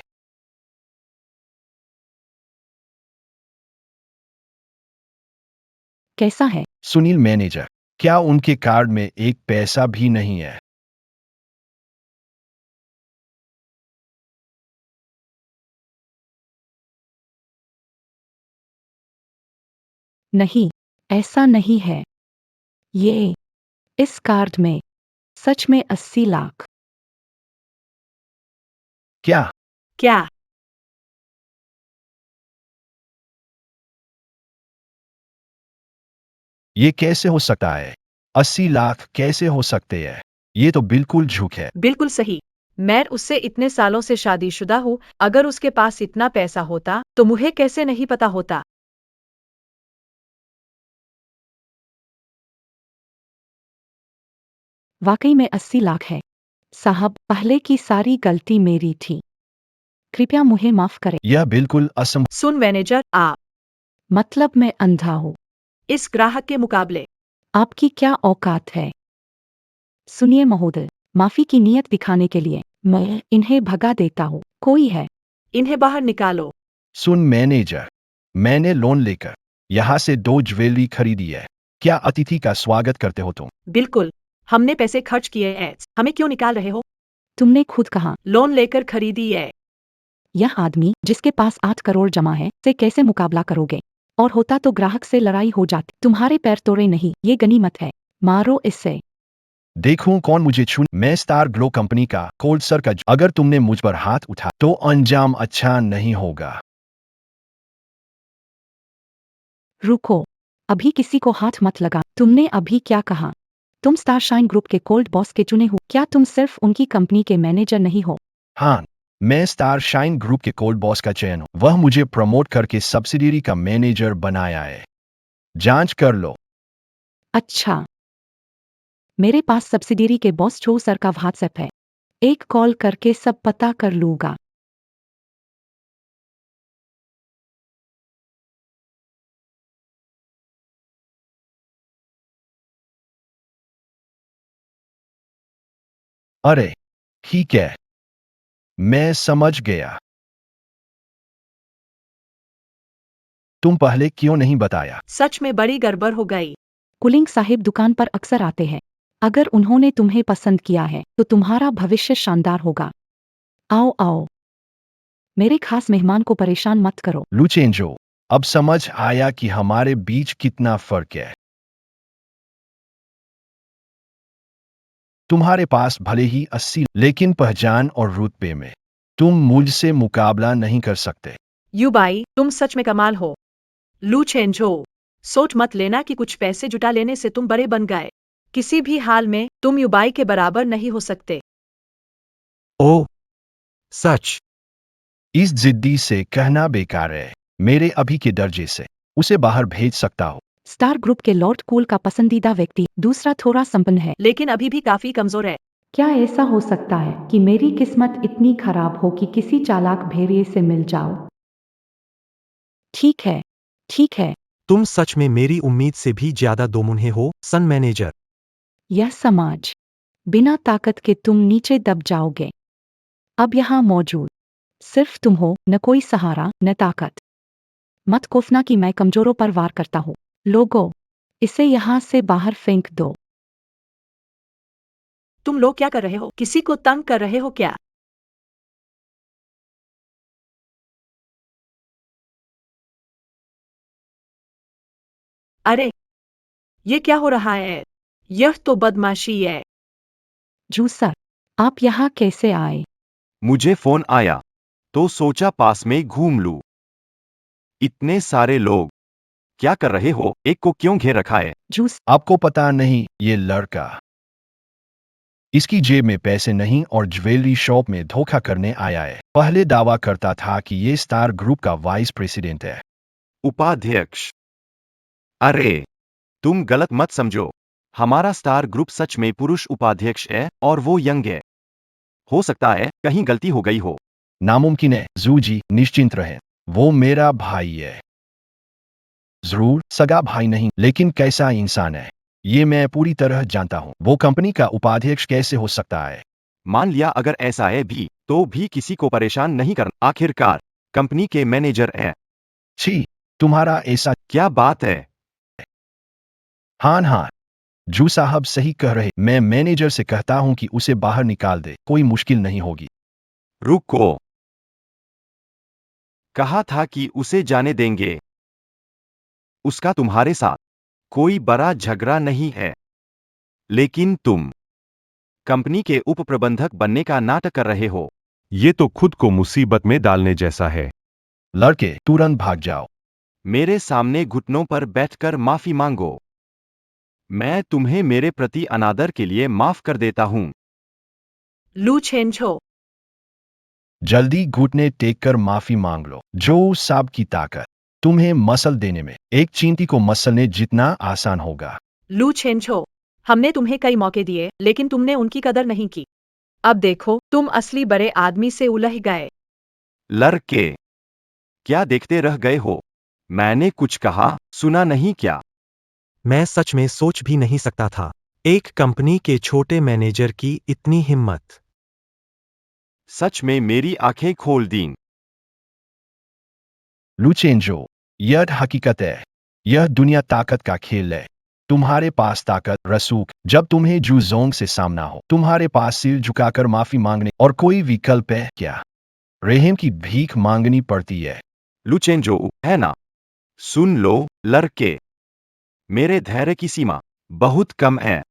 कैसा है? सुनील मैनेजर, क्या उनके कार्ड में एक पैसा भी नहीं है? नहीं, ऐसा नहीं है। ये इस कार्ड में सच में 80 लाख क्या? क्या? ये कैसे हो सकता है? 80 लाख कैसे हो सकते हैं? ये तो बिल्कुल झूठ है। बिल्कुल सही। मैं उससे इतने सालों से शादीशुदा हूँ। अगर उसके पास इतना पैसा होता तो मुझे कैसे नहीं पता होता? वाकई में 80 लाख है। साहब, पहले की सारी गलती मेरी थी। कृपया मुझे माफ करें। यह बिल्कुल असंभव। सुन मैनेजर, आप मतलब मैं अंधा हूँ। इस ग्राहक के मुकाबले आपकी क्या औकात है? सुनिए महोदय, माफी की नीयत दिखाने के लिए मैं इन्हें भगा देता हूँ। कोई है? इन्हें बाहर निकालो। सुन मैनेजर, मैंने लोन लेकर यहाँ से 2 ज्वेलरी खरीदी है। क्या अतिथि का स्वागत करते हो तुम? बिल्कुल। हमने पैसे खर्च किए हैं। हमें क्यों निकाल रहे हो? तुमने खुद कहा। लोन लेकर खरीदी है। यह आदमी जिसके पास 8 करोड़ जमा है से कैसे मुकाबला करोगे? और होता तो ग्राहक से लड़ाई हो जाती। तुम्हारे पैर तोड़े नहीं, ये गनीमत है। मारो इससे। देखूं कौन मुझे छू। मैं स्टार ग्लो कंपनी का कोल्ड सर का। अगर तुमने मुझ पर हाथ उठा तो अंजाम अच्छा नहीं होगा। रुको, अभी किसी को हाथ मत लगा। तुमने अभी क्या कहा? तुम स्टारशाइन ग्रुप के कोल्ड बॉस के चुने हो। क्या तुम सिर्फ उनकी कंपनी के मैनेजर नहीं हो? हाँ, मैं स्टार शाइन ग्रुप के कोल्ड बॉस का चयन हूँ। वह मुझे प्रमोट करके सब्सिडियरी का मैनेजर बनाया है। जांच कर लो। अच्छा, मेरे पास सब्सिडियरी के बॉस जो सर का व्हाट्सएप है। एक कॉल करके सब पता कर लूंगा। अरे ठीक है, मैं समझ गया। तुम पहले क्यों नहीं बताया? सच में बड़ी गड़बड़ हो गई। कुलिंग साहिब दुकान पर अक्सर आते हैं। अगर उन्होंने तुम्हें पसंद किया है तो तुम्हारा भविष्य शानदार होगा। आओ आओ, मेरे खास मेहमान को परेशान मत करो। लुचेंजो, अब समझ आया कि हमारे बीच कितना फर्क है। तुम्हारे पास भले ही 80, लेकिन पहचान और रुतबे में तुम मुझसे मुकाबला नहीं कर सकते। युबाई, तुम सच में कमाल हो। लू चेंजो, सोच मत लेना कि कुछ पैसे जुटा लेने से तुम बड़े बन गए। किसी भी हाल में तुम युबाई के बराबर नहीं हो सकते। ओह, सच? इस जिद्दी से कहना बेकार है। मेरे अभी के दर्जे से उसे बाहर भेज सकता हो। स्टार ग्रुप के लॉर्ड कूल का पसंदीदा व्यक्ति दूसरा थोड़ा संपन्न है। लेकिन अभी भी काफी कमजोर है। क्या ऐसा हो सकता है कि मेरी किस्मत इतनी खराब हो कि किसी चालाक भेड़िए से मिल जाओ? ठीक है, ठीक है। तुम सच में मेरी उम्मीद से भी ज्यादा दोमुन्हे हो, सन मैनेजर। यह समाज, बिना ताकत के तुम नीचे दब जाओगे। अब यहाँ मौजूद सिर्फ तुम हो, न कोई सहारा न ताकत। मत कोसना कि मैं कमजोरों पर वार करता हूँ। लोगों, इसे यहाँ से बाहर फेंक दो। तुम लोग क्या कर रहे हो? किसी को तंग कर रहे हो क्या? अरे, ये क्या हो रहा है? यह तो बदमाशी है। जूसर, आप यहाँ कैसे आए? मुझे फोन आया तो सोचा पास में घूम लूं। इतने सारे लोग क्या कर रहे हो? एक को क्यों घेर रखा है? जूस, आपको पता नहीं, ये लड़का, इसकी जेब में पैसे नहीं और ज्वेलरी शॉप में धोखा करने आया है। पहले दावा करता था कि ये स्टार ग्रुप का वाइस प्रेसिडेंट है। उपाध्यक्ष, अरे तुम गलत मत समझो। हमारा स्टार ग्रुप सच में पुरुष उपाध्यक्ष है और वो यंग है। हो सकता है कहीं गलती हो गई हो। नामुमकिन है। जूजी, निश्चिंत रहे, वो मेरा भाई है। जरूर सगा भाई नहीं, लेकिन कैसा इंसान है ये मैं पूरी तरह जानता हूँ। वो कंपनी का उपाध्यक्ष कैसे हो सकता है? मान लिया अगर ऐसा है भी तो भी किसी को परेशान नहीं करना। आखिरकार कंपनी के मैनेजर है। छी, तुम्हारा ऐसा। क्या बात है? हाँ हाँ, जू साहब सही कह रहे। मैं मैनेजर से कहता हूँ कि उसे बाहर निकाल दे, कोई मुश्किल नहीं होगी। रुको, कहा था कि उसे जाने देंगे। उसका तुम्हारे साथ कोई बड़ा झगड़ा नहीं है, लेकिन तुम कंपनी के उप प्रबंधक बनने का नाटक कर रहे हो। ये तो खुद को मुसीबत में डालने जैसा है। लड़के तुरंत भाग जाओ। मेरे सामने घुटनों पर बैठकर माफी मांगो। मैं तुम्हें मेरे प्रति अनादर के लिए माफ कर देता हूं। लू छेंझो। जल्दी घुटने टेक कर माफी मांग लो। जो साब की ताकत तुम्हें मसल देने में एक चींटी को मसलने जितना आसान होगा। लू छेंझो, हमने तुम्हें कई मौके दिए लेकिन तुमने उनकी कदर नहीं की। अब देखो तुम असली बड़े आदमी से उलझ गए। लड़के, क्या देखते रह गए हो? मैंने कुछ कहा, सुना नहीं क्या? मैं सच में सोच भी नहीं सकता था, एक कंपनी के छोटे मैनेजर की इतनी हिम्मत। सच में मेरी आंखें खोल दीं। लुचेंजो, यह हकीकत है। यह दुनिया ताकत का खेल है। तुम्हारे पास ताकत रसूख जब तुम्हें जूजोंग से सामना हो। तुम्हारे पास सिर झुकाकर माफी मांगने और कोई विकल्प है क्या? रहम की भीख मांगनी पड़ती है। लुचेंजो, है ना? सुन लो, लड़के, मेरे धैर्य की सीमा बहुत कम है।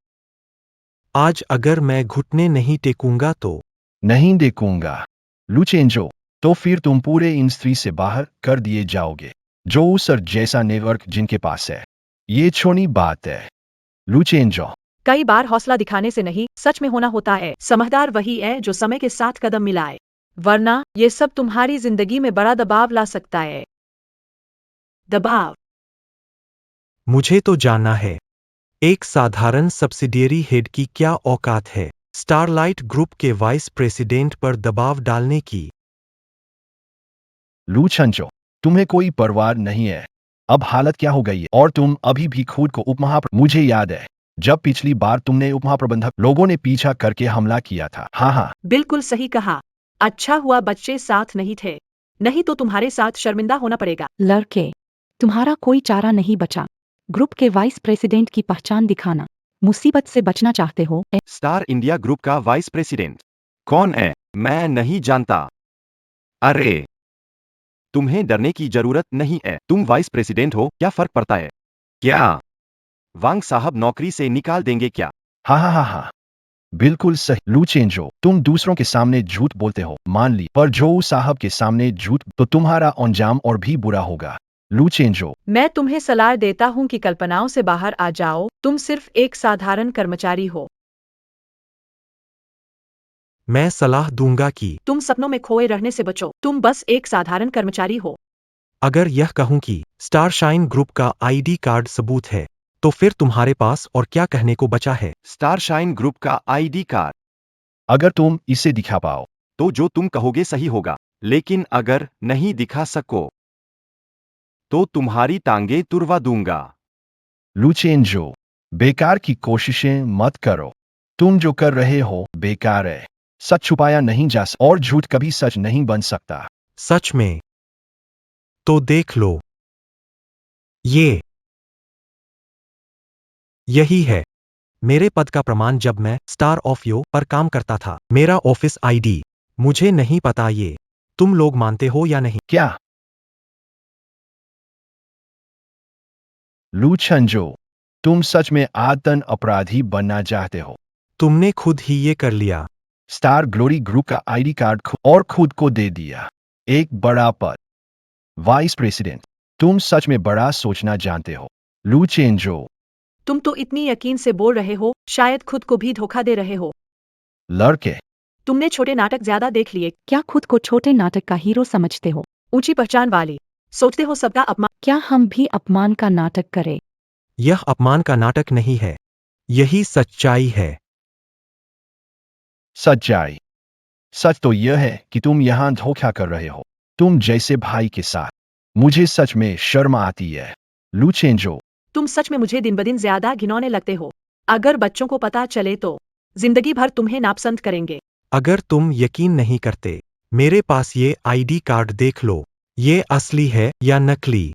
आज अगर मैं घुटने नहीं टेकूंगा तो नहीं देखूंगा। लुचेंजो, तो फिर तुम पूरे इन स्त्री से बाहर कर दिए जाओगे। जो सर जैसा नेटवर्क जिनके पास है। ये छोटी बात है। लुचेंजो, कई बार हौसला दिखाने से नहीं, सच में होना होता है। समझदार वही है जो समय के साथ कदम मिलाए, वरना ये सब तुम्हारी जिंदगी में बड़ा दबाव ला सकता है। दबाव। मुझे तो जानना है, एक साधारण सब्सिडियरी हेड की क्या औकात है स्टारलाइट ग्रुप के वाइस प्रेसिडेंट पर दबाव डालने की। लुचेंजो, तुम्हें कोई परवाह नहीं है। अब हालत क्या हो गई है और तुम अभी भी खुद को मुझे याद है जब पिछली बार तुमने उपमहाप्रबंधक लोगों ने पीछा करके हमला किया था। हाँ हाँ, बिल्कुल सही कहा। अच्छा हुआ बच्चे साथ नहीं थे, नहीं तो तुम्हारे साथ शर्मिंदा होना पड़ेगा। लड़के, तुम्हारा कोई चारा नहीं बचा। ग्रुप के वाइस प्रेसिडेंट की पहचान दिखाना। मुसीबत से बचना चाहते हो? स्टार इंडिया ग्रुप का वाइस प्रेसिडेंट कौन है? मैं नहीं जानता। अरे, तुम्हें डरने की जरूरत नहीं है। तुम वाइस प्रेसिडेंट हो, क्या फर्क पड़ता है? क्या वांग साहब नौकरी से निकाल देंगे क्या? हाँ हाँ हाँ हाँ, बिल्कुल सही। लुचेंजो, तुम दूसरों के सामने झूठ बोलते हो, मान ली, पर जो साहब के सामने झूठ तो तुम्हारा अंजाम और भी बुरा होगा। लुचेंजो, मैं तुम्हें सलाह देता हूँ कि कल्पनाओं से बाहर आ जाओ। तुम सिर्फ एक साधारण कर्मचारी हो। मैं सलाह दूंगा कि तुम सपनों में खोए रहने से बचो। तुम बस एक साधारण कर्मचारी हो। अगर यह कहूं कि स्टार शाइन ग्रुप का आईडी कार्ड सबूत है, तो फिर तुम्हारे पास और क्या कहने को बचा है। स्टार शाइन ग्रुप का आईडी कार्ड? अगर तुम इसे दिखा पाओ तो जो तुम कहोगे सही होगा, लेकिन अगर नहीं दिखा सको तो तुम्हारी टांगे तुड़वा दूंगा। लुचेंजो, बेकार की कोशिशें मत करो। तुम जो कर रहे हो बेकार है। सच छुपाया नहीं जा सकता और झूठ कभी सच नहीं बन सकता। सच में? तो देख लो, यही है मेरे पद का प्रमाण। जब मैं स्टार ऑफ यो पर काम करता था, मेरा ऑफिस आईडी, मुझे नहीं पता ये तुम लोग मानते हो या नहीं। क्या? लुचेंजो, तुम सच में आतन अपराधी बनना चाहते हो? तुमने खुद ही ये कर लिया। स्टार ग्लोरी ग्रुप का आईडी कार्ड खुद को दे दिया। एक बड़ा पद, वाइस प्रेसिडेंट। तुम सच में बड़ा सोचना जानते हो। लुचेंजो, तुम तो इतनी यकीन से बोल रहे हो, शायद खुद को भी धोखा दे रहे हो। लड़के, तुमने छोटे नाटक ज्यादा देख लिए। क्या खुद को छोटे नाटक का हीरो समझते हो? ऊंची पहचान वाली सोचते हो सबका अपमान। क्या हम भी अपमान का नाटक करें? यह अपमान का नाटक नहीं है, यही सच्चाई है। सच्चाई? सच तो यह है कि तुम यहां धोखा कर रहे हो, तुम जैसे भाई के साथ। मुझे सच में शर्म आती है। लुचेंजो, तुम सच में मुझे दिन ब दिन ज्यादा घिनौने लगते हो। अगर बच्चों को पता चले तो जिंदगी भर तुम्हें नापसंद करेंगे। अगर तुम यकीन नहीं करते, मेरे पास ये आईडी कार्ड देख लो, ये असली है या नकली।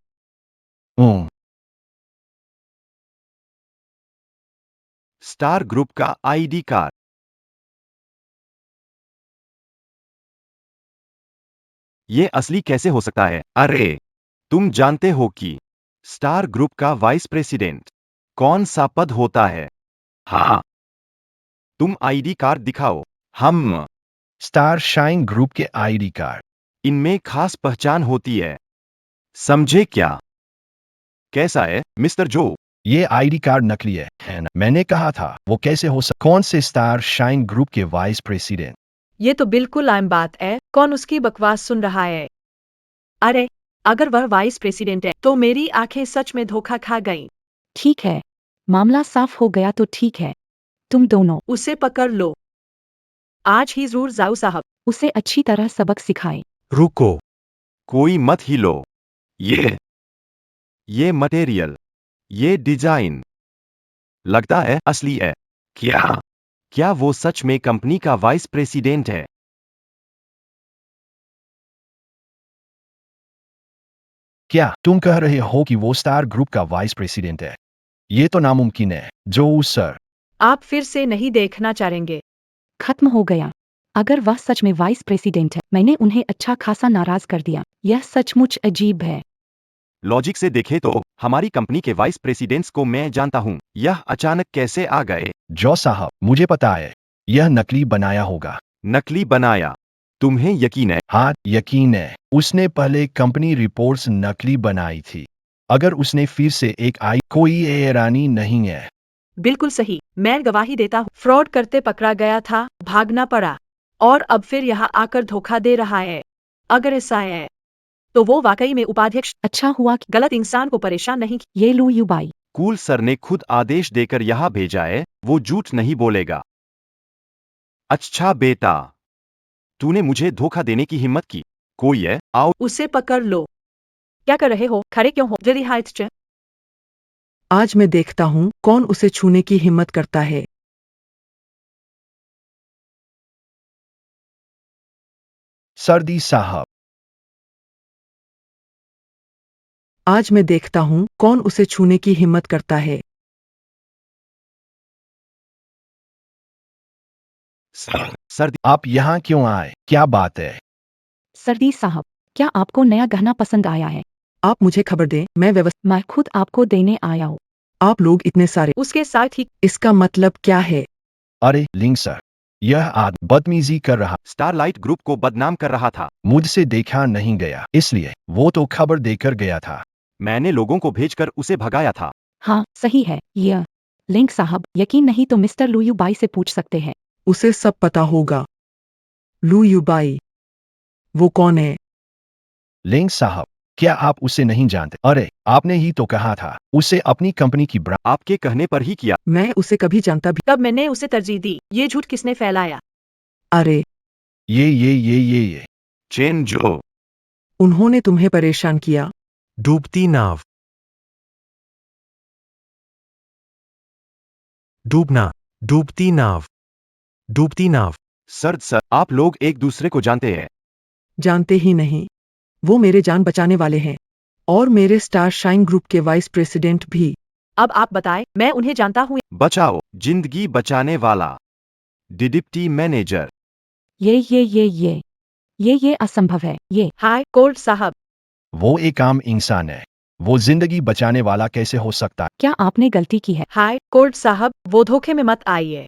स्टार ग्रुप का आईडी कार्ड? ये असली कैसे हो सकता है? अरे, तुम जानते हो कि स्टार ग्रुप का वाइस प्रेसिडेंट कौन सा पद होता है? हाँ, तुम आईडी कार्ड दिखाओ। हम स्टार शाइन ग्रुप के आईडी कार्ड। इनमें खास पहचान होती है, समझे क्या? कैसा है मिस्टर जो? ये आईडी कार्ड नकली है ना? मैंने कहा था, वो कैसे हो सकता? कौन से स्टार शाइन ग्रुप के वाइस प्रेसिडेंट? ये तो बिल्कुल आम बात है, कौन उसकी बकवास सुन रहा है? अरे, अगर वह वाइस प्रेसिडेंट है तो मेरी आंखें सच में धोखा खा गईं। ठीक है, मामला साफ हो गया तो ठीक है। तुम दोनों उसे पकड़ लो। आज ही जरूर जाओ साहब। उसे अच्छी तरह सबक सिखाएं। रुको। कोई मत हिलो। ये मटेरियल, ये डिजाइन लगता है असली है। क्या वो सच में कंपनी का वाइस प्रेसिडेंट है? क्या तुम कह रहे हो कि वो स्टार ग्रुप का वाइस प्रेसिडेंट है? ये तो नामुमकिन है, जो सर। आप फिर से नहीं देखना चाहेंगे। खत्म हो गया। अगर वह सच में वाइस प्रेसिडेंट है, मैंने उन्हें अच्छा खासा नाराज कर दिया। यह सचमुच अजीब है। लॉजिक से देखें तो हमारी कंपनी के वाइस प्रेसिडेंट्स को मैं जानता हूं। यह अचानक कैसे आ गए? जो साहब, मुझे पता है, यह नकली बनाया होगा। नकली बनाया? तुम्हें यकीन है? हाँ, यकीन है। उसने पहले कंपनी रिपोर्ट्स नकली बनाई थी। अगर उसने फिर से एक आई, कोई हैरानी नहीं है। बिल्कुल सही, मैं गवाही देता हूँ। फ्रॉड करते पकड़ा गया था, भागना पड़ा, और अब फिर यहाँ आकर धोखा दे रहा है। अगर ऐसा है तो वो वाकई में उपाध्यक्ष अच्छा हुआ कि गलत इंसान को परेशान नहीं किया। ये लू युबाई। कूल सर ने खुद आदेश देकर यहाँ भेजा है, वो झूठ नहीं बोलेगा। अच्छा बेटा, तूने मुझे धोखा देने की हिम्मत की। कोई है, आओ। उसे पकड़ लो। क्या कर रहे हो? खड़े क्यों हो? जल्दी हाथ च। आज मैं देखता हूँ कौन उसे छूने की हिम्मत करता है। सर्दी साहब। आज मैं देखता हूँ कौन उसे छूने की हिम्मत करता है। सर, आप यहाँ क्यों आए? क्या बात है? सर्दी साहब, क्या आपको नया गहना पसंद आया है? आप मुझे खबर दें, मैं व्यवस्था। मैं खुद आपको देने आया हूँ। आप लोग इतने सारे, उसके साथ ही इसका मतलब क्या है? अरे लिंक सर, यह आदमी बदतमीजी कर रहा, स्टारलाइट ग्रुप को बदनाम कर रहा था। मुझसे देखा नहीं गया, इसलिए वो तो खबर देकर गया था। मैंने लोगों को भेजकर उसे भगाया था। हाँ, सही है। यह लिंक साहब, यकीन नहीं तो मिस्टर लू युबाई से पूछ सकते हैं। उसे सब पता होगा। लू युबाई, वो कौन है? लिंक साहब, क्या आप उसे नहीं जानते? अरे, आपने ही तो कहा था उसे अपनी कंपनी की ब्रांड। आपके कहने पर ही किया। मैं उसे कभी जानता भी। तब मैंने उसे तरजीह दी। ये झूठ किसने फैलाया? अरे, ये चेन जो। उन्होंने तुम्हें परेशान किया। डूबती नाव। डूबना। डूबती नाव। डूबती नाव। सर, आप लोग एक दूसरे को जानते हैं? जानते ही नहीं। वो मेरे जान बचाने वाले हैं, और मेरे स्टार शाइन ग्रुप के वाइस प्रेसिडेंट भी। अब आप बताएं, मैं उन्हें जानता हूँ। बचाओ, जिंदगी बचाने वाला डिप्टी मैनेजर। ये असंभव है। ये हाय कोर्ट साहब। वो एक आम इंसान है, वो जिंदगी बचाने वाला कैसे हो सकता? क्या आपने गलती की है? हाय कोर्ट साहब, वो धोखे में मत आइए।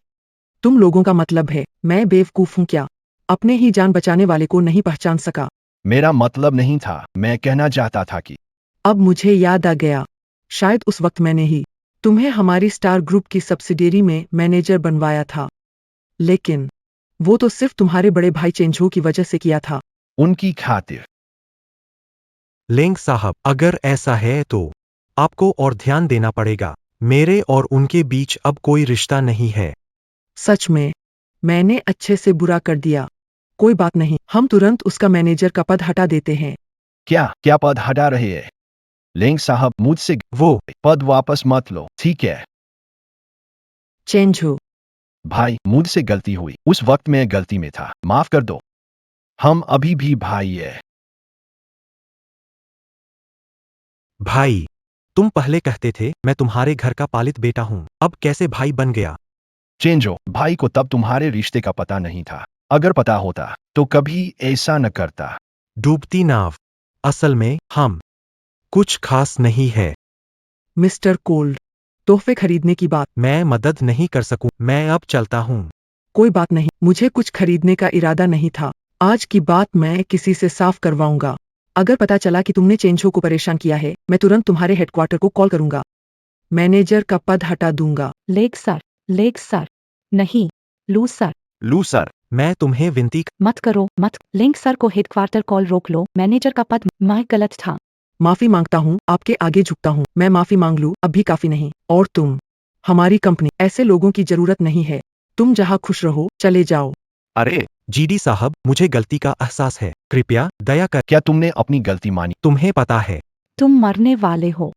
तुम लोगों का मतलब है मैं बेवकूफ हूँ क्या? अपने ही जान बचाने वाले को नहीं पहचान सका। मेरा मतलब नहीं था, मैं कहना चाहता था कि अब मुझे याद आ गया, शायद उस वक्त मैंने ही तुम्हें हमारी स्टार ग्रुप की सब्सिडियरी में मैनेजर बनवाया था, लेकिन वो तो सिर्फ तुम्हारे बड़े भाई चेंजो की वजह से किया था। उनकी खातिर। लिंक साहब, अगर ऐसा है तो आपको और ध्यान देना पड़ेगा। मेरे और उनके बीच अब कोई रिश्ता नहीं है। सच में, मैंने अच्छे से बुरा कर दिया। कोई बात नहीं, हम तुरंत उसका मैनेजर का पद हटा देते हैं। क्या पद हटा रहे हैं? लिंक साहब, मुझसे वो पद वापस मत लो, ठीक है? चेंजो, भाई, मुझसे गलती हुई, उस वक्त मैं गलती में था, माफ कर दो। हम अभी भी भाई है। भाई, तुम पहले कहते थे मैं तुम्हारे घर का पालित बेटा हूँ, अब कैसे भाई बन गया? चेंजो, भाई को तब तुम्हारे रिश्ते का पता नहीं था। अगर पता होता तो कभी ऐसा न करता। डूबती नाव। असल में हम कुछ खास नहीं है। मिस्टर कोल्ड, तोहफे खरीदने की बात। मैं मदद नहीं कर सकूं, मैं अब चलता हूँ। कोई बात नहीं, मुझे कुछ खरीदने का इरादा नहीं था। आज की बात मैं किसी से साफ करवाऊंगा। अगर पता चला कि तुमने चेंजो को परेशान किया है, मैं तुरंत तुम्हारे हेडक्वार्टर को कॉल करूंगा। मैनेजर का पद हटा दूंगा। लेग सर, नहीं, लू सर, लू सर, मैं तुम्हें विनती मत करो, मत। लिंक सर को हेडक्वार्टर कॉल रोक लो। मैनेजर का पद मैं गलत था। माफी मांगता हूँ, आपके आगे झुकता हूँ। मैं माफी मांग लूँ अब भी काफी नहीं। और तुम, हमारी कंपनी ऐसे लोगों की जरूरत नहीं है। तुम जहाँ खुश रहो चले जाओ। अरे जीडी साहब, मुझे गलती का एहसास है, कृपया दया कर। क्या तुमने अपनी गलती मानी? तुम्हें पता है तुम मरने वाले हो।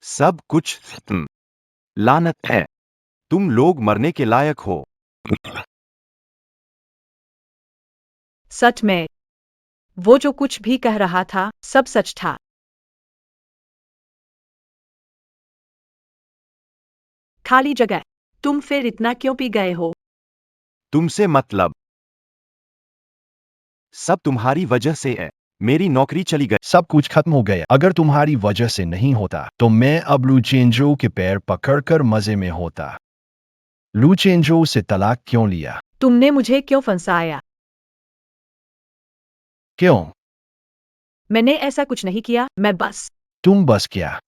सब कुछ लानत है। तुम लोग मरने के लायक हो। सच में, वो जो कुछ भी कह रहा था सब सच था। खाली जगह। तुम फिर इतना क्यों पी गए हो? तुमसे मतलब, सब तुम्हारी वजह से है। मेरी नौकरी चली गई। सब कुछ खत्म हो गया। अगर तुम्हारी वजह से नहीं होता तो मैं अब लुचेंजो के पैर पकड़कर मजे में होता। लुचेंजो से तलाक क्यों लिया? तुमने मुझे क्यों फंसाया? क्यों? मैंने ऐसा कुछ नहीं किया, मैं बस। तुम बस क्या?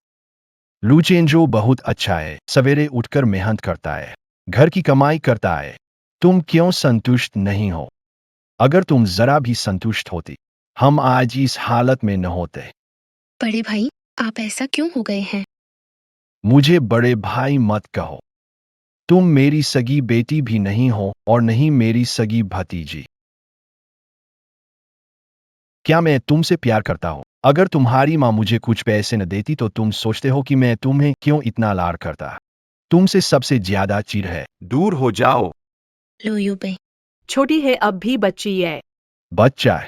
लुचेंजो बहुत अच्छा है, सवेरे उठकर मेहनत करता है, घर की कमाई करता है। तुम क्यों संतुष्ट नहीं हो? अगर तुम जरा भी संतुष्ट होती, हम आज इस हालत में न होते। बड़े भाई, आप ऐसा क्यों हो गए हैं? मुझे बड़े भाई मत कहो। तुम मेरी सगी बेटी भी नहीं हो और नहीं मेरी सगी भतीजी। क्या मैं तुमसे प्यार करता हूं? अगर तुम्हारी माँ मुझे कुछ पैसे न देती तो तुम सोचते हो कि मैं तुम्हें क्यों इतना लाड करता? तुमसे सबसे ज्यादा चिढ़ है। दूर हो जाओ। लो यूबे। छोटी है, अब भी बच्ची है। बच्चा है।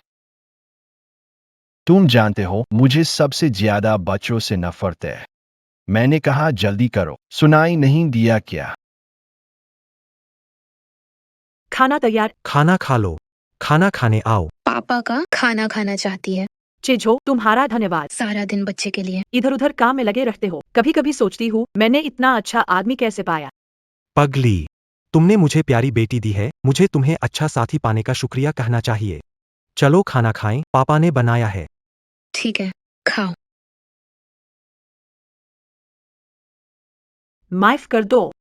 तुम जानते हो मुझे सबसे ज्यादा बच्चों से नफरत है। मैंने कहा जल्दी करो, सुनाई नहीं दिया क्या? खाना तैयार। खाना खा लो, खाना खाने आओ। पापा का खाना खाना चाहती है। चिझो, तुम्हारा धन्यवाद। सारा दिन बच्चे के लिए। इधर उधर काम में लगे रहते हो। कभी कभी सोचती हूँ मैंने इतना अच्छा आदमी कैसे पाया। पगली, तुमने मुझे प्यारी बेटी दी है, मुझे तुम्हें अच्छा साथी पाने का शुक्रिया कहना चाहिए। चलो खाना खाएं, पापा ने बनाया है। ठीक है, खाओ। माफ कर दो।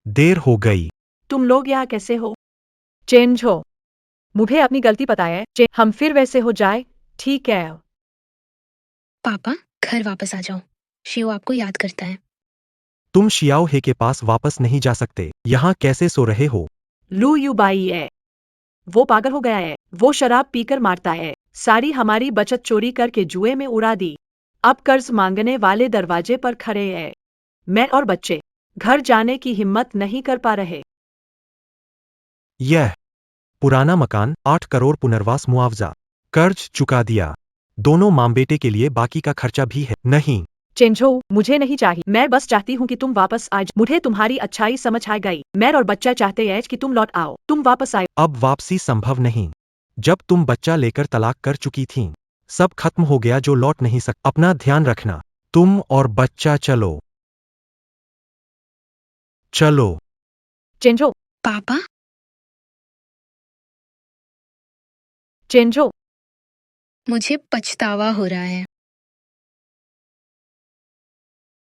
देर हो गई। तुम लोग यहाँ कैसे हो? चेंज हो। मुझे अपनी गलती पता है। हम फिर वैसे हो जाए, ठीक है? पापा, घर वापस आ जाओ। शिव आपको याद करता है। तुम शियाओ हे के पास वापस नहीं जा सकते। यहाँ कैसे सो रहे हो? लू यू बाई है। वो पागल हो गया है। वो शराब पीकर मारता है। सारी हमारी बचत चोरी करके जुए में उड़ा दी। अब कर्ज मांगने वाले दरवाजे पर खड़े हैं। मैं और बच्चे घर जाने की हिम्मत नहीं कर पा रहे। यह पुराना मकान 8 करोड़ पुनर्वास मुआवजा, कर्ज चुका दिया। दोनों माँ बेटे के लिए बाकी का खर्चा भी है। नहीं, चेंजो, मुझे नहीं चाहिए। मैं बस चाहती हूँ कि तुम वापस आ जाओ। मुझे तुम्हारी अच्छाई समझ आ गई। मैं और बच्चा चाहते हैं कि तुम लौट आओ। तुम वापस आए। अब वापसी संभव नहीं। जब तुम बच्चा लेकर तलाक कर चुकी थीं, सब खत्म हो गया जो लौट नहीं सक। अपना ध्यान रखना। तुम और बच्चा चलो। चलो। चेंजो, पापा, चेंजो। मुझे पछतावा हो रहा है।